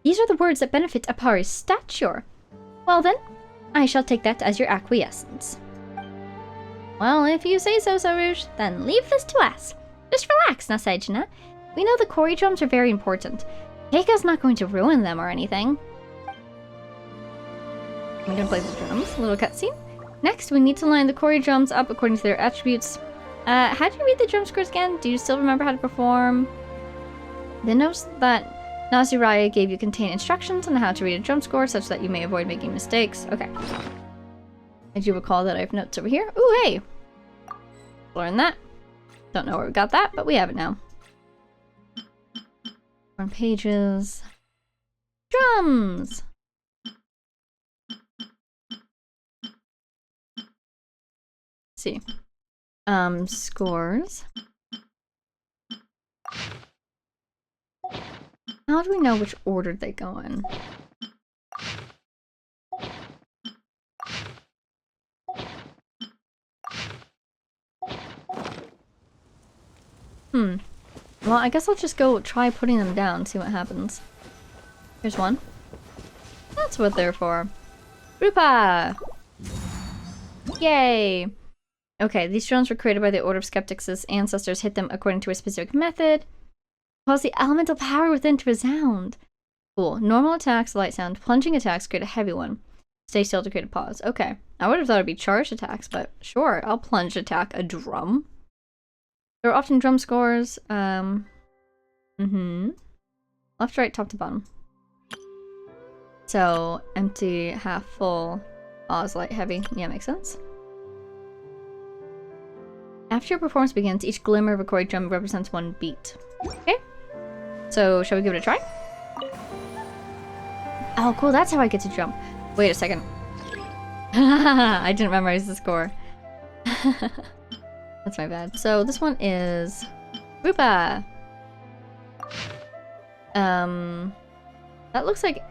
Speaker 1: These are the words that benefit Apari's stature.
Speaker 5: Well then, I shall take that as your acquiescence.
Speaker 1: Well, if you say so, Sorush,
Speaker 5: then leave this to us. Just relax, Nasajina. We know the Cory drums are very important. Keika's not going to ruin them or anything.
Speaker 1: I'm gonna play the drums, a little cutscene. Next, we need to line the Cory drums up according to their attributes. How do you read the drum scores again? Do you still remember how to perform? The notes that Naziraya gave you contain instructions on how to read a drum score such that you may avoid making mistakes. Okay. I do recall that I have notes over here. Ooh, hey! Learn that. Don't know where we got that, but we have it now. On pages. Drums! Let's see. Scores. How do we know which order they go in? Well, I guess I'll just go try putting them down, see what happens. Here's one. That's what they're for. Rupa! Yay! Okay, these drones were created by the Order of Skeptics' ancestors. Hit them according to a specific method. Cause the elemental power within to resound. Cool. Normal attacks, light sound. Plunging attacks create a heavy one. Stay still to create a pause. Okay. I would have thought it'd be charged attacks, but sure, I'll plunge attack a drum. There are often drum scores. Left, right, top to bottom. So, empty, half full, pause, light, heavy. Yeah, makes sense. After your performance begins, each glimmer of a Cory drum represents one beat. Okay. So, shall we give it a try? Oh, cool, that's how I get to jump. Wait a second. I didn't memorize the score. That's my bad. So, this one is... Rupa! That looks like...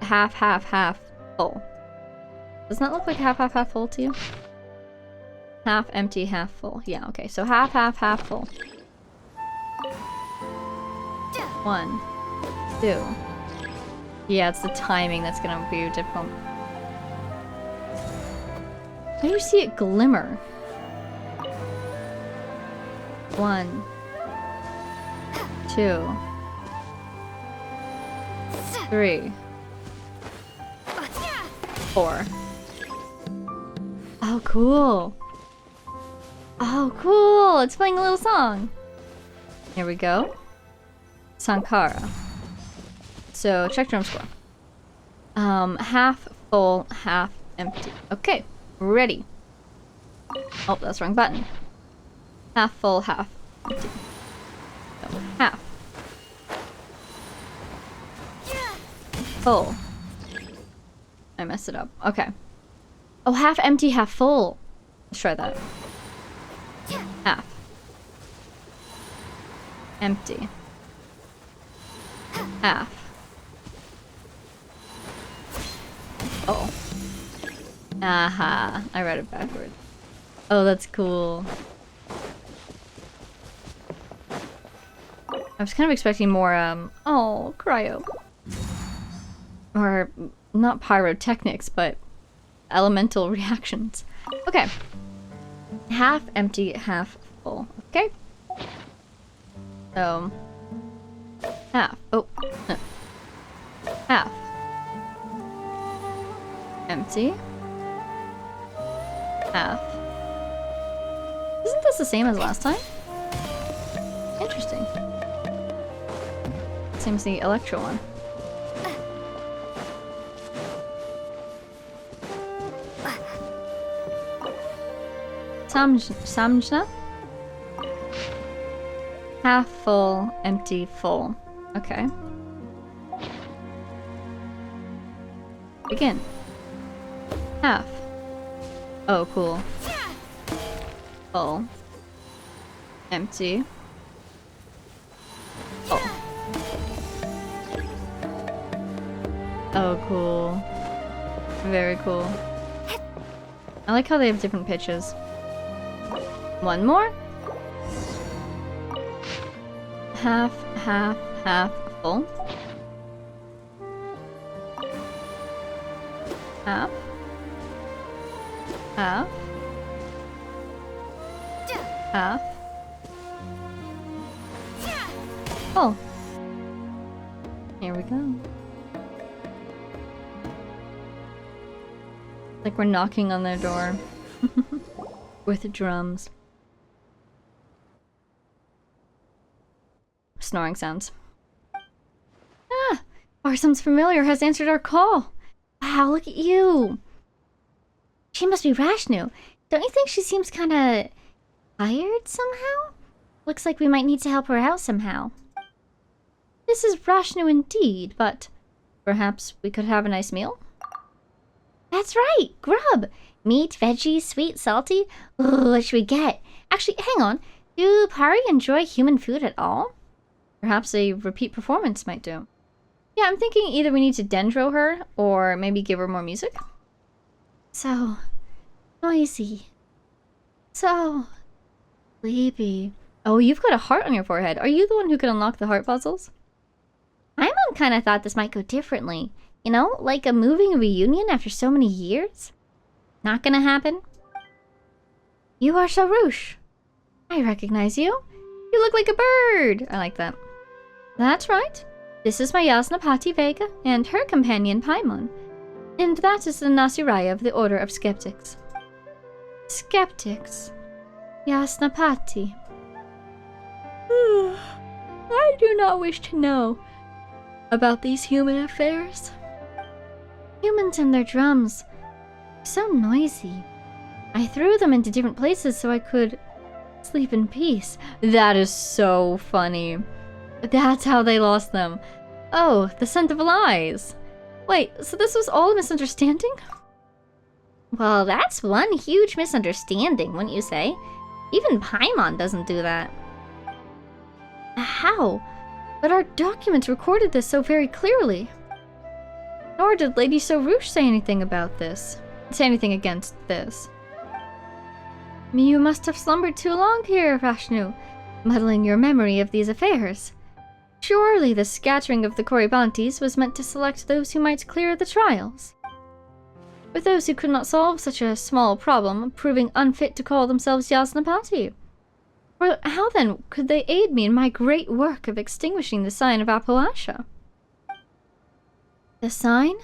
Speaker 1: half full. Doesn't that look like half full to you? Half empty, half full. Yeah, okay. So half full. 1, 2. Yeah, it's the timing that's gonna be difficult. How do you see it glimmer? 1, 2, 3, 4. Oh, cool. Oh, cool! It's playing a little song. Here we go. Sankara. So, check drum score. Half full, half empty. Okay, ready. Oh, that's the wrong button. Half full, half empty. So, half. Full. I messed it up. Okay. Oh, half empty, half full. Let's try that. Half. Empty. Half. Oh. Aha. I read it backwards. Oh, that's cool. I was kind of expecting more, oh, cryo. Or, not pyrotechnics, but elemental reactions. Okay. Half empty, half full. Okay. So, half. Oh, no. Half. Empty. Half. Isn't this the same as last time? Interesting. Same as the Electro one. Samjna? Half full, empty, full. Okay. Begin. Half. Oh, cool. Full. Empty. Oh. Oh, cool. Very cool. I like how they have different pitches. One more. Half, half, half, full. Half. Half. Half. Full. Here we go. Like we're knocking on their door. With drums. Snoring sounds. Ah! Barsome's familiar has answered our call. Wow, look at you. She must be Rashnu. Don't you think she seems kinda tired somehow? Looks like we might need to help her out somehow. This is Rashnu indeed, but perhaps we could have a nice meal? That's right! Grub! Meat, veggies, sweet, salty. Ooh, what should we get? Actually, hang on. Do Pari enjoy human food at all? Perhaps a repeat performance might do. Yeah, I'm thinking either we need to dendro her, or maybe give her more music. So noisy. So sleepy. Oh, you've got a heart on your forehead. Are you the one who can unlock the heart puzzles? Paimon kinda thought this might go differently. You know, like a moving reunion after so many years? Not gonna happen? You are Sorush. I recognize you. You look like a bird. I like that. That's right. This is my Yasnapati Vega and her companion Paimon. And that is the Nasiraya of the Order of Skeptics. Skeptics. Yasnapati. I do not wish to know about these human affairs. Humans and their drums. So noisy. I threw them into different places so I could sleep in peace. That is so funny. That's how they lost them. Oh, the scent of lies. Wait, so this was all a misunderstanding? Well, that's one huge misunderstanding, wouldn't you say? Even Paimon doesn't do that. How? But our documents recorded this so very clearly. Nor did Lady Sorush say anything about this. Say anything against this. You must have slumbered too long here, Rashnu, muddling your memory of these affairs. Surely the scattering of the Corybantes was meant to select those who might clear the trials. With those who could not solve such a small problem, proving unfit to call themselves Yasnapati. Or how then could they aid me in my great work of extinguishing the sign of Apaosha? The sign?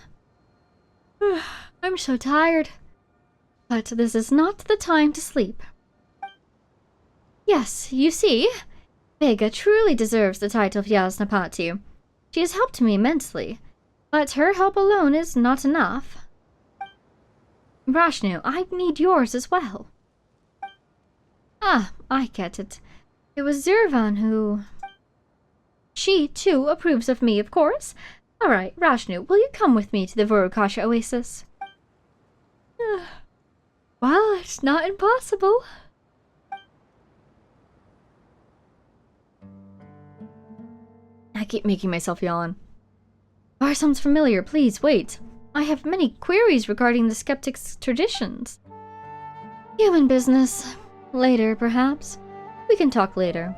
Speaker 1: I'm so tired. But this is not the time to sleep.
Speaker 5: Yes, you see, Vega truly deserves the title of Yasnapati. She has helped me immensely, but her help alone is not enough. Rashnu, I need yours as well. Ah, I get it. It was Zurvan who... She, too, approves of me, of course. Alright, Rashnu, will you come with me to the Vorukasha Oasis? Well, it's not impossible. I keep making myself yawn. Bar sounds familiar, please, wait. I have many queries regarding the skeptic's traditions. Human business. Later, perhaps. We can talk later.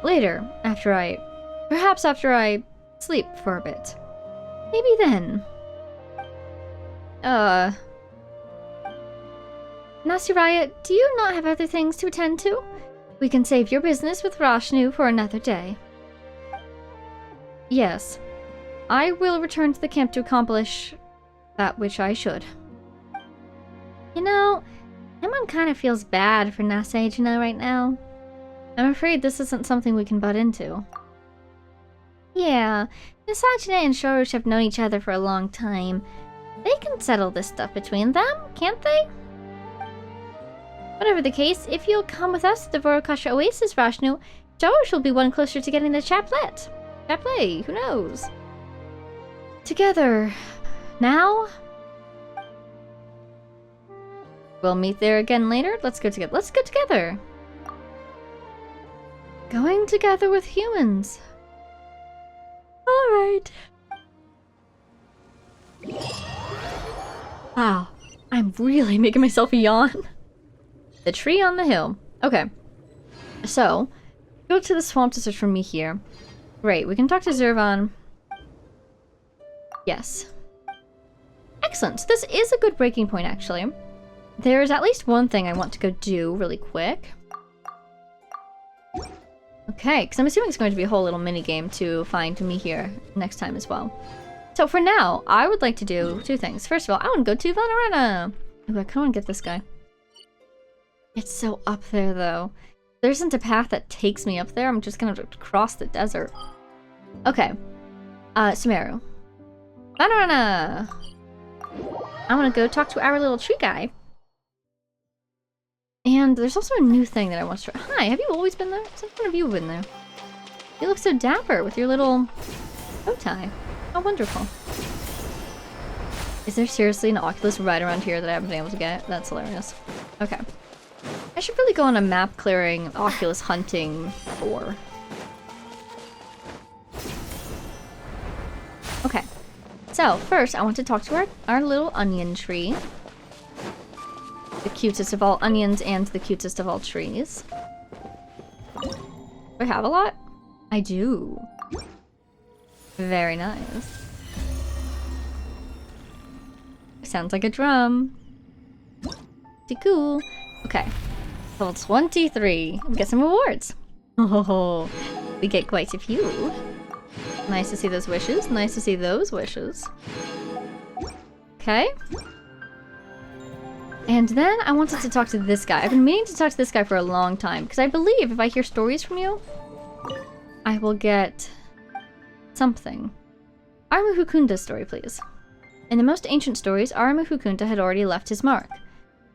Speaker 5: Later, perhaps after I sleep for a bit. Maybe then. Nasiraya, do you not have other things to attend to? We can save your business with Rashnu for another day. Yes. I will return to the camp to accomplish that which I should. You know, Paimon kind of feels bad for Nasajina right now. I'm afraid this isn't something we can butt into. Yeah, Nasajina and Sorush have known each other for a long time. They can settle this stuff between them, can't they? Whatever the case, if you'll come with us to the Vorukasha Oasis, Rashnu, Sorush will be one closer to getting the chaplet. Chaplet, who knows? Together. Now? We'll meet there again later. Let's go together. Let's go together. Going together with humans. Alright. Wow. I'm really making myself yawn. The tree on the hill. Okay. So, go to the swamp to search for me here. Great. We can talk to Zurvan. Yes. Excellent. So this is a good breaking point, actually. There's at least one thing I want to go do really quick. Okay, because I'm assuming it's going to be a whole little mini-game to find me here next time as well. So for now, I would like to do two things. First of all, I want to go to Vanarana. Ooh, I kind of want to get this guy. It's so up there, though. There isn't a path that takes me up there. I'm just going to have to cross the desert. Okay. Sumeru. Vanarana! I want to go talk to our little tree guy. And there's also a new thing that I want to try. Hi, have you always been there? Since when have you been there? You look so dapper with your little bow tie. How wonderful. Is there seriously an Oculus right around here that I haven't been able to get? That's hilarious. Okay. I should really go on a map clearing Oculus hunting tour. Okay. So, first I want to talk to our little onion tree. The cutest of all onions and the cutest of all trees. Do I have a lot? I do. Very nice. Sounds like a drum. Pretty cool. Okay. Level 23. We get some rewards. Oh, we get quite a few. Nice to see those wishes. Nice to see those wishes. Okay. And then I wanted to talk to this guy. I've been meaning to talk to this guy for a long time, because I believe if I hear stories from you, I will get something. Armuhukunda's story, please. In the most ancient stories, Armuhukunda had already left his mark.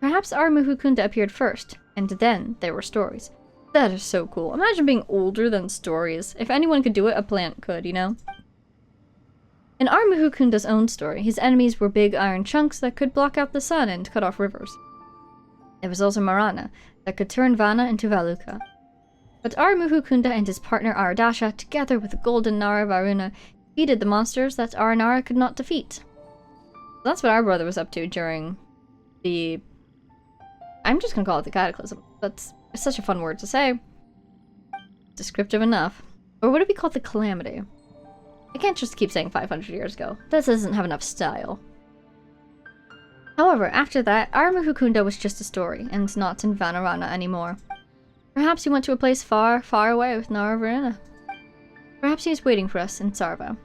Speaker 5: Perhaps Armuhukunda appeared first, and then there were stories. That is so cool. Imagine being older than stories. If anyone could do it, a plant could, you know? In Armuhukunda's own story, his enemies were big iron chunks that could block out the sun and cut off rivers. There was also Marana, that could turn Vana into Valuka. But Armuhukunda and his partner Aradasha, together with the golden Nara Varuna, defeated the monsters that Aranara could not defeat. That's what our brother was up to during the... I'm just gonna call it the Cataclysm. That's such a fun word to say. Descriptive enough. Or would it be called the Calamity? I can't just keep saying 500 years ago. That doesn't have enough style. However, after that, Armuhukunda was just a story, and not in Vanarana anymore. Perhaps he went to a place far, far away with Naravaruna. Perhaps he is waiting for us in Sarva.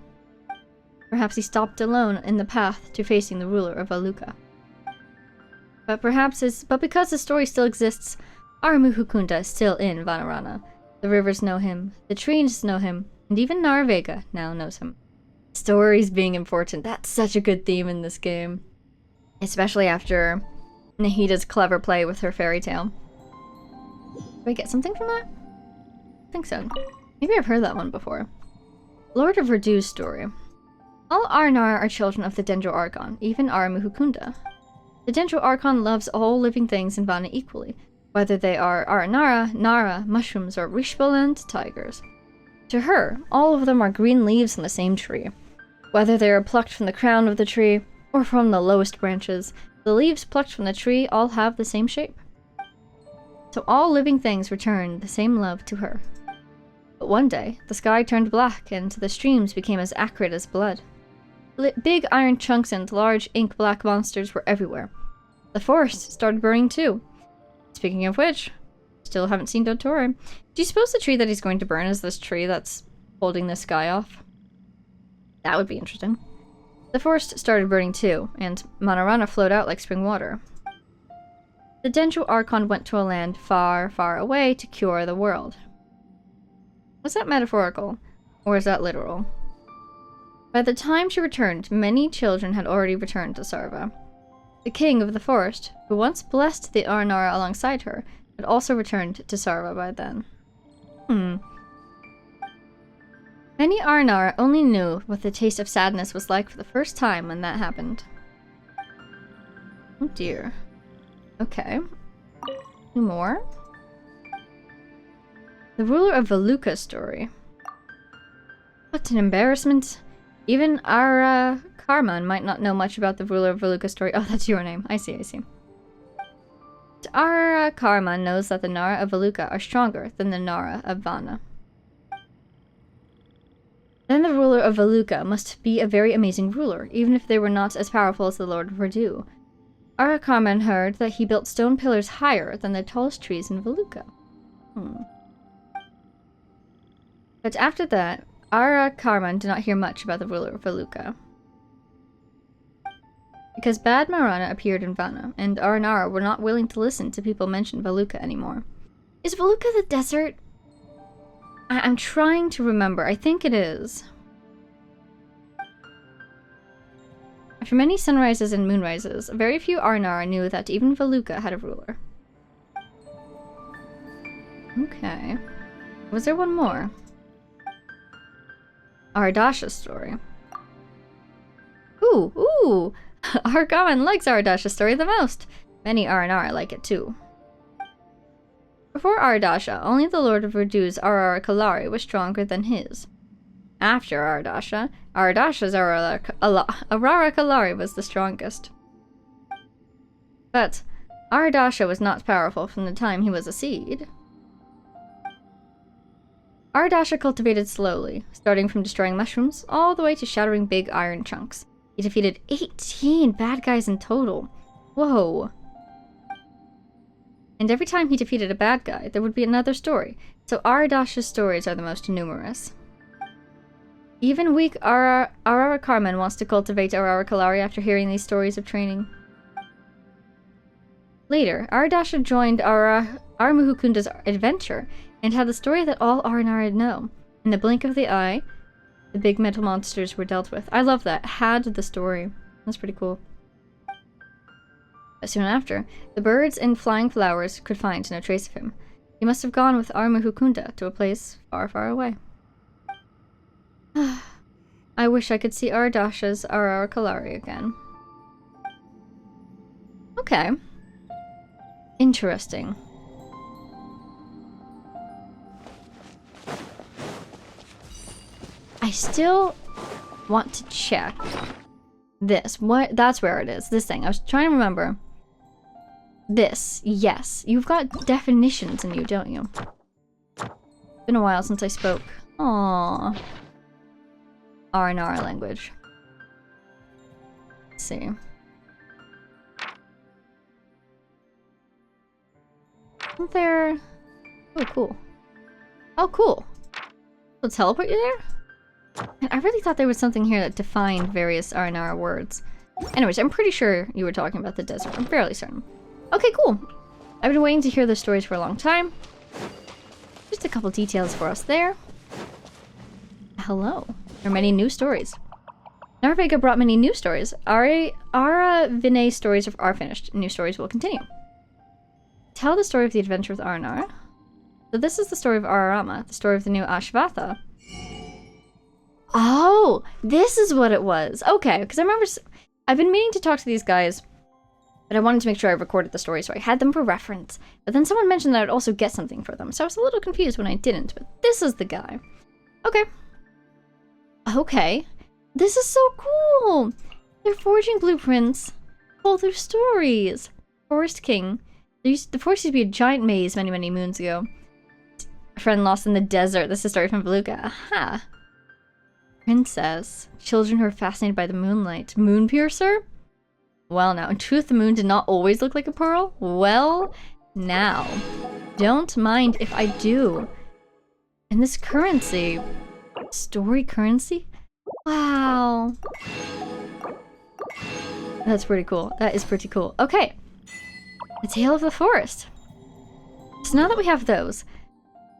Speaker 5: Perhaps he stopped alone in the path to facing the ruler of Valuka. But because the story still exists,
Speaker 1: Aramuhukunda is still in Vanarana. The rivers know him, the trees know him, and even Vega now knows him. Stories being important, that's such a good theme in this game. Especially after Nahida's clever play with her fairy tale. Do I get something from that? I think so. Maybe I've heard that one before. Lord of Verdu's story. All Aranara are children of the Dendro Archon, even Aramuhukunda. The Dendro Archon loves all living things in Vana equally, whether they are Aranara, Nara, mushrooms, or Rishboland tigers. To her, all of them are green leaves on the same tree. Whether they are plucked from the crown of the tree, or from the lowest branches, the leaves plucked from the tree all have the same shape. So all living things return the same love to her. But one day, the sky turned black and the streams became as acrid as blood. Big iron chunks and large ink-black monsters were everywhere. The forest started burning too. Speaking of which, still haven't seen Dottore. Do you suppose the tree that he's going to burn is this tree that's holding this guy off? That would be interesting. The forest started burning too, and Manarana flowed out like spring water. The Dendro Archon went to a land far, far away to cure the world. Was that metaphorical, or is that literal? By the time she returned, many children had already returned to Sarva. The king of the forest, who once blessed the Aranara alongside her, had also returned to Sarva by then. Many Aranara only knew what the taste of sadness was like for the first time when that happened. Oh dear. Okay. Two more. The ruler of Veluca story. What an embarrassment. Even Ara Karman might not know much about the ruler of Veluca story. Oh, that's your name. I see, I see. Ara Karman knows that the Nara of Veluca are stronger than the Nara of Vana. Then the ruler of Veluca must be a very amazing ruler, even if they were not as powerful as the Lord of Verdu. Ara Karman heard that he built stone pillars higher than the tallest trees in Veluca. But after that, Ara Karman did not hear much about the ruler of Veluca. Because Bad Marana appeared in Vana, and Aranara were not willing to listen to people mention Veluca anymore. Is Veluca the desert? I'm trying to remember. I think it is. After many sunrises and moonrises, very few Aranara knew that even Veluca had a ruler. Okay. Was there one more? Ardasha's story. Ooh! Argaman likes Ardasha's story the most. Many Aranara like it too. Before Ardasha, only the Lord of Verdu's Arara Kalari was stronger than his. After Ardasha, Ardasha's Arara Kalari was the strongest. But Ardasha was not powerful from the time he was a seed. Ardasha cultivated slowly, starting from destroying mushrooms all the way to shattering big iron chunks. He defeated 18 bad guys in total. Whoa. And every time he defeated a bad guy, there would be another story, so Ardasha's stories are the most numerous. Even weak Arara Carmen wants to cultivate Arara Kalari after hearing these stories of training. Later, Ardasha joined Aramuhukunda's adventure and had the story that all Aranara know. In the blink of the eye, the big metal monsters were dealt with. I love that. Had the story. That's pretty cool. But soon after, the birds and flying flowers could find no trace of him. He must have gone with Aramuhukunda to a place far, far away. I wish I could see Ardasha's Arara Kalari again. Okay. Interesting. I still want to check this. What? That's where it is. This thing. I was trying to remember. This. Yes. You've got definitions in you, don't you? It's been a while since I spoke. Aww. Aranara language. Let's see. Isn't there... Oh, cool. Oh, cool. Will teleport you there? I really thought there was something here that defined various Aranara words. Anyways, I'm pretty sure you were talking about the desert. I'm fairly certain. Okay, cool. I've been waiting to hear those stories for a long time. Just a couple details for us there. Hello. There are many new stories. Vega brought many new stories. Ara Vinay's stories are finished. New stories will continue. Tell the story of the adventure with Arnar. So this is the story of Ararama, the story of the new Ashvatha. Oh, this is what it was. Okay, because I remember I've been meaning to talk to these guys, but I wanted to make sure I recorded the story, so I had them for reference. But then someone mentioned that I'd also get something for them, so I was a little confused when I didn't, but this is the guy. Okay. Okay. This is so cool! They're forging blueprints. All their stories. Forest King. The forest used to be a giant maze many, many moons ago. A friend lost in the desert. This is a story from Beluga. Aha. Princess. Children who are fascinated by the moonlight. Moon piercer? Well now, in truth the moon did not always look like a pearl. Well, now. Don't mind if I do. And this currency. Story currency? Wow. That's pretty cool. That is pretty cool. Okay. The Tale of the Forest. So now that we have those,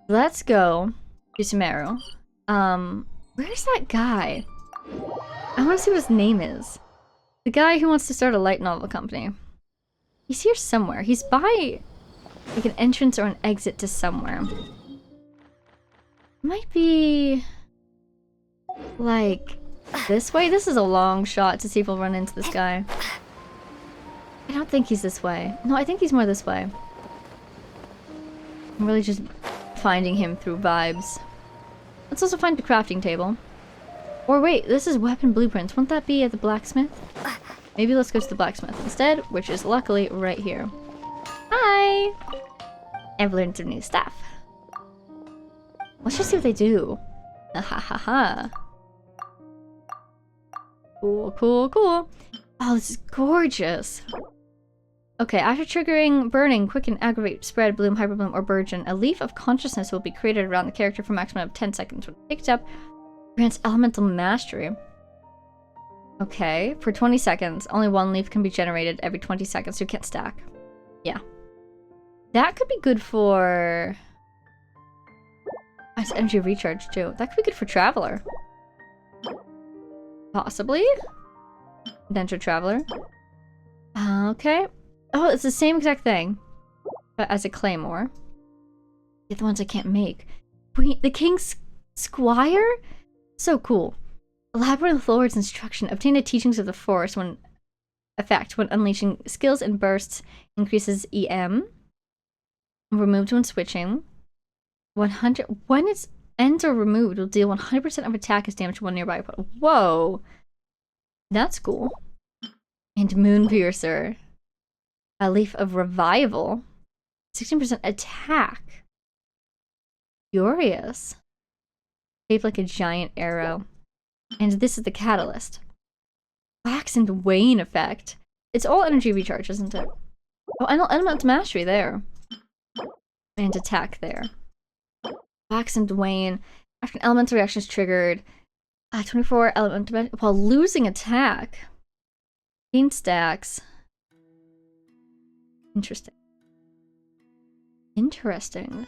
Speaker 1: let's go to Sumeru. Where's that guy? I want to see what his name is. The guy who wants to start a light novel company. He's here somewhere. He's by like an entrance or an exit to somewhere. Might be like this way. This is a long shot to see if we'll run into this guy. I don't think he's this way. No, I think he's more this way. I'm really just finding him through vibes. Let's also find the crafting table. Or wait, this is weapon blueprints. Won't that be at the blacksmith? Maybe let's go to the blacksmith instead, which is luckily right here. Hi! I've learned some new stuff. Let's just see what they do. Ha ha ha. Cool, cool, cool. Oh, this is gorgeous. Okay, after triggering burning, quicken, aggravate, spread, bloom, hyperbloom, or burgeon, a leaf of consciousness will be created around the character for a maximum of 10 seconds. When picked up, grants elemental mastery. Okay, for 20 seconds, only one leaf can be generated every 20 seconds, so you can't stack. Yeah. That could be good for... It's energy recharge, too. That could be good for Traveler. Possibly? Denture Traveler. Okay. Oh, it's the same exact thing. But as a claymore. Get the ones I can't make. The King's Squire? So cool. Labyrinth Lord's instruction. Obtain the teachings of the forest when unleashing skills and bursts increases EM. Removed when switching. 100 when its ends are removed, will deal 100% of attack as damage to one nearby opponent. Whoa. That's cool. And Moon Piercer. A leaf of revival. 16% attack. Furious. Shaped like a giant arrow. And this is the catalyst. Wax and wane effect. It's all energy recharge, isn't it? Oh, and element mastery there. And attack there. Wax and wane. After an elemental reaction is triggered. 24 element while losing attack. Gain stacks. Interesting. Interesting.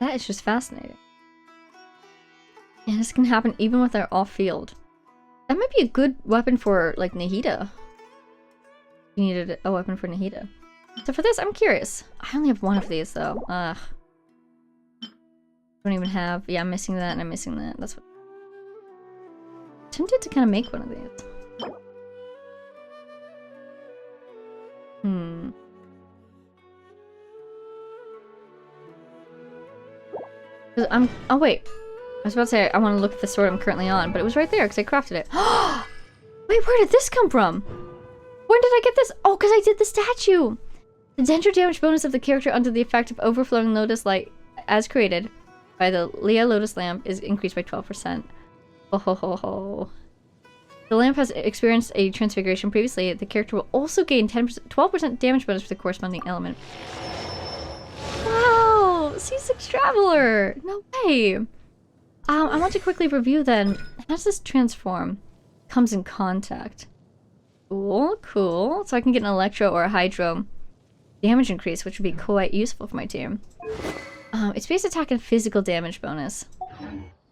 Speaker 1: That is just fascinating. And this can happen even with our off-field. That might be a good weapon for, like, Nahida. You needed a weapon for Nahida. So for this, I'm curious. I only have one of these, though. Ugh. Don't even have... Yeah, I'm missing that and I'm missing that. That's what... I'm tempted to kind of make one of these. Oh wait, I was about to say I want to look at the sword I'm currently on, but it was right there because I crafted it. Wait, where did this come from? When did I get this? Oh, because I did the statue! The denture damage bonus of the character under the effect of overflowing lotus light as created by the Leah Lotus lamp is increased by 12%. Oh ho ho ho. The lamp has experienced a transfiguration previously. The character will also gain 12% damage bonus for the corresponding element. Wow! C6 Traveler! No way! I want to quickly review then. How does this transform? Comes in contact. Cool, cool. So I can get an Electro or a Hydro damage increase, which would be quite useful for my team. It's base attack and physical damage bonus,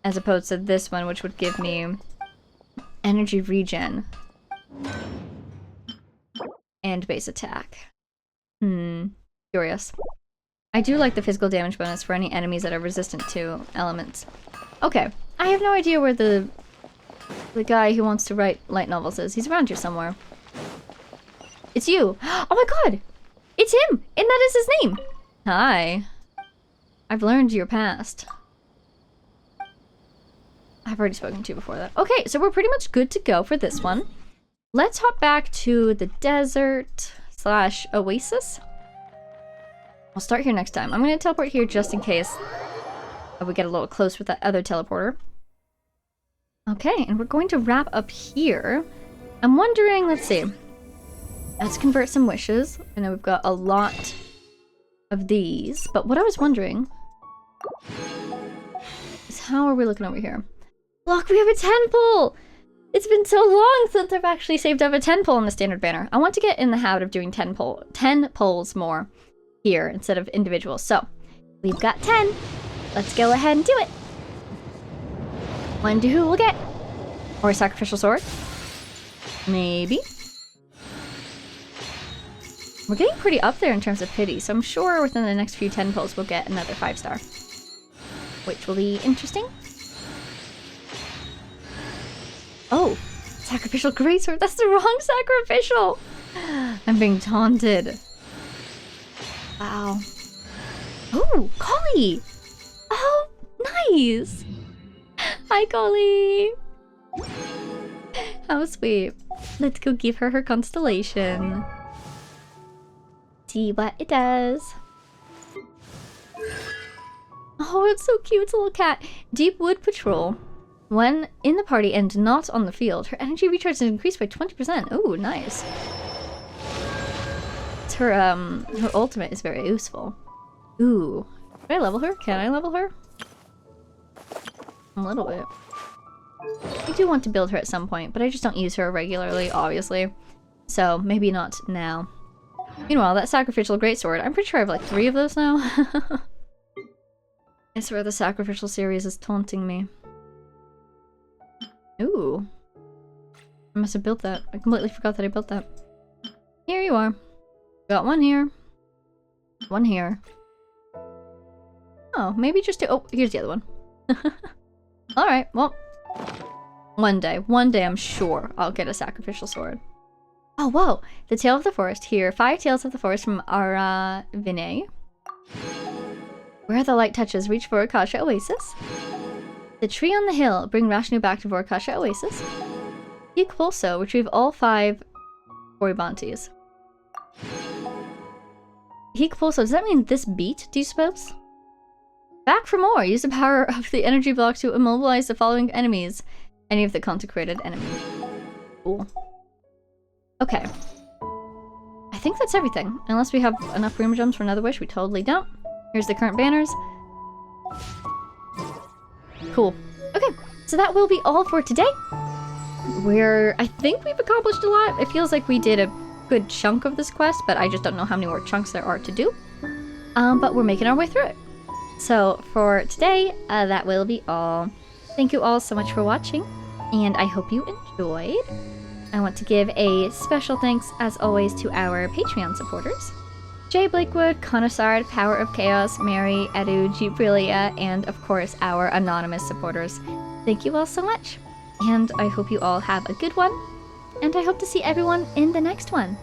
Speaker 1: as opposed to this one, which would give me energy regen and base attack. Curious. I do like the physical damage bonus for any enemies that are resistant to elements. Okay, I have no idea where the guy who wants to write light novels is. He's around here somewhere. It's you! Oh my god! It's him! And that is his name! Hi. I've learned your past. I've already spoken to you before that. Okay, so we're pretty much good to go for this one. Let's hop back to the desert / oasis. I'll start here next time. I'm going to teleport here just in case we get a little close with that other teleporter. Okay, and we're going to wrap up here. I'm wondering, let's see. Let's convert some wishes. I know we've got a lot of these, but what I was wondering is how are we looking over here? Look, we have a 10 pull! It's been so long since I've actually saved up a 10 pull on the standard banner. I want to get in the habit of doing 10 pulls more here instead of individual. So, we've got 10. Let's go ahead and do it. Wonder who we'll get. Or a sacrificial sword. Maybe. We're getting pretty up there in terms of pity, so I'm sure within the next few 10 pulls we'll get another 5-star. Which will be interesting. Oh, sacrificial greatsword. That's the wrong sacrificial. I'm being taunted. Wow. Oh, Collie. Oh, nice. Hi, Collie. How sweet. Let's go give her her constellation. See what it does. Oh, it's so cute. It's a little cat. Deep Wood Patrol. When in the party and not on the field, her energy recharge is increased by 20%. Ooh, nice. Her ultimate is very useful. Ooh. Can I level her? Can I level her? A little bit. I do want to build her at some point, but I just don't use her regularly, obviously. So, maybe not now. Meanwhile, that sacrificial greatsword, I'm pretty sure I have like 3 of those now. I swear the sacrificial series is taunting me. Ooh. I must have built that. I completely forgot that I built that. Here you are. Got one here. One here. Oh, maybe just 2. Oh, here's the other one. Alright, well. One day I'm sure I'll get a sacrificial sword. Oh, whoa! The Tale of the Forest. Here, 5 Tales of the Forest from Ara Vinay. Where the light touches, reach for Akasha Oasis. The tree on the hill. Bring Rashnu back to Vorkasha Oasis. Seek Pulso. Retrieve all 5 Boribantes. Heek Pulso. Does that mean this beat, do you suppose? Back for more. Use the power of the energy block to immobilize the following enemies. Any of the consecrated enemies. Cool. Okay. I think that's everything. Unless we have enough room gems for another wish. We totally don't. Here's the current banners. Cool. Okay, so that will be all for today. I think we've accomplished a lot. It feels like we did a good chunk of this quest, but I just don't know how many more chunks there are to do. But we're making our way through it. So for today, that will be all. Thank you all so much for watching, and I hope you enjoyed. I want to give a special thanks, as always, to our Patreon supporters. Jay Blakewood, Conasard, Power of Chaos, Mary, Edu, Gibrilia, and of course our anonymous supporters. Thank you all so much, and I hope you all have a good one, and I hope to see everyone in the next one.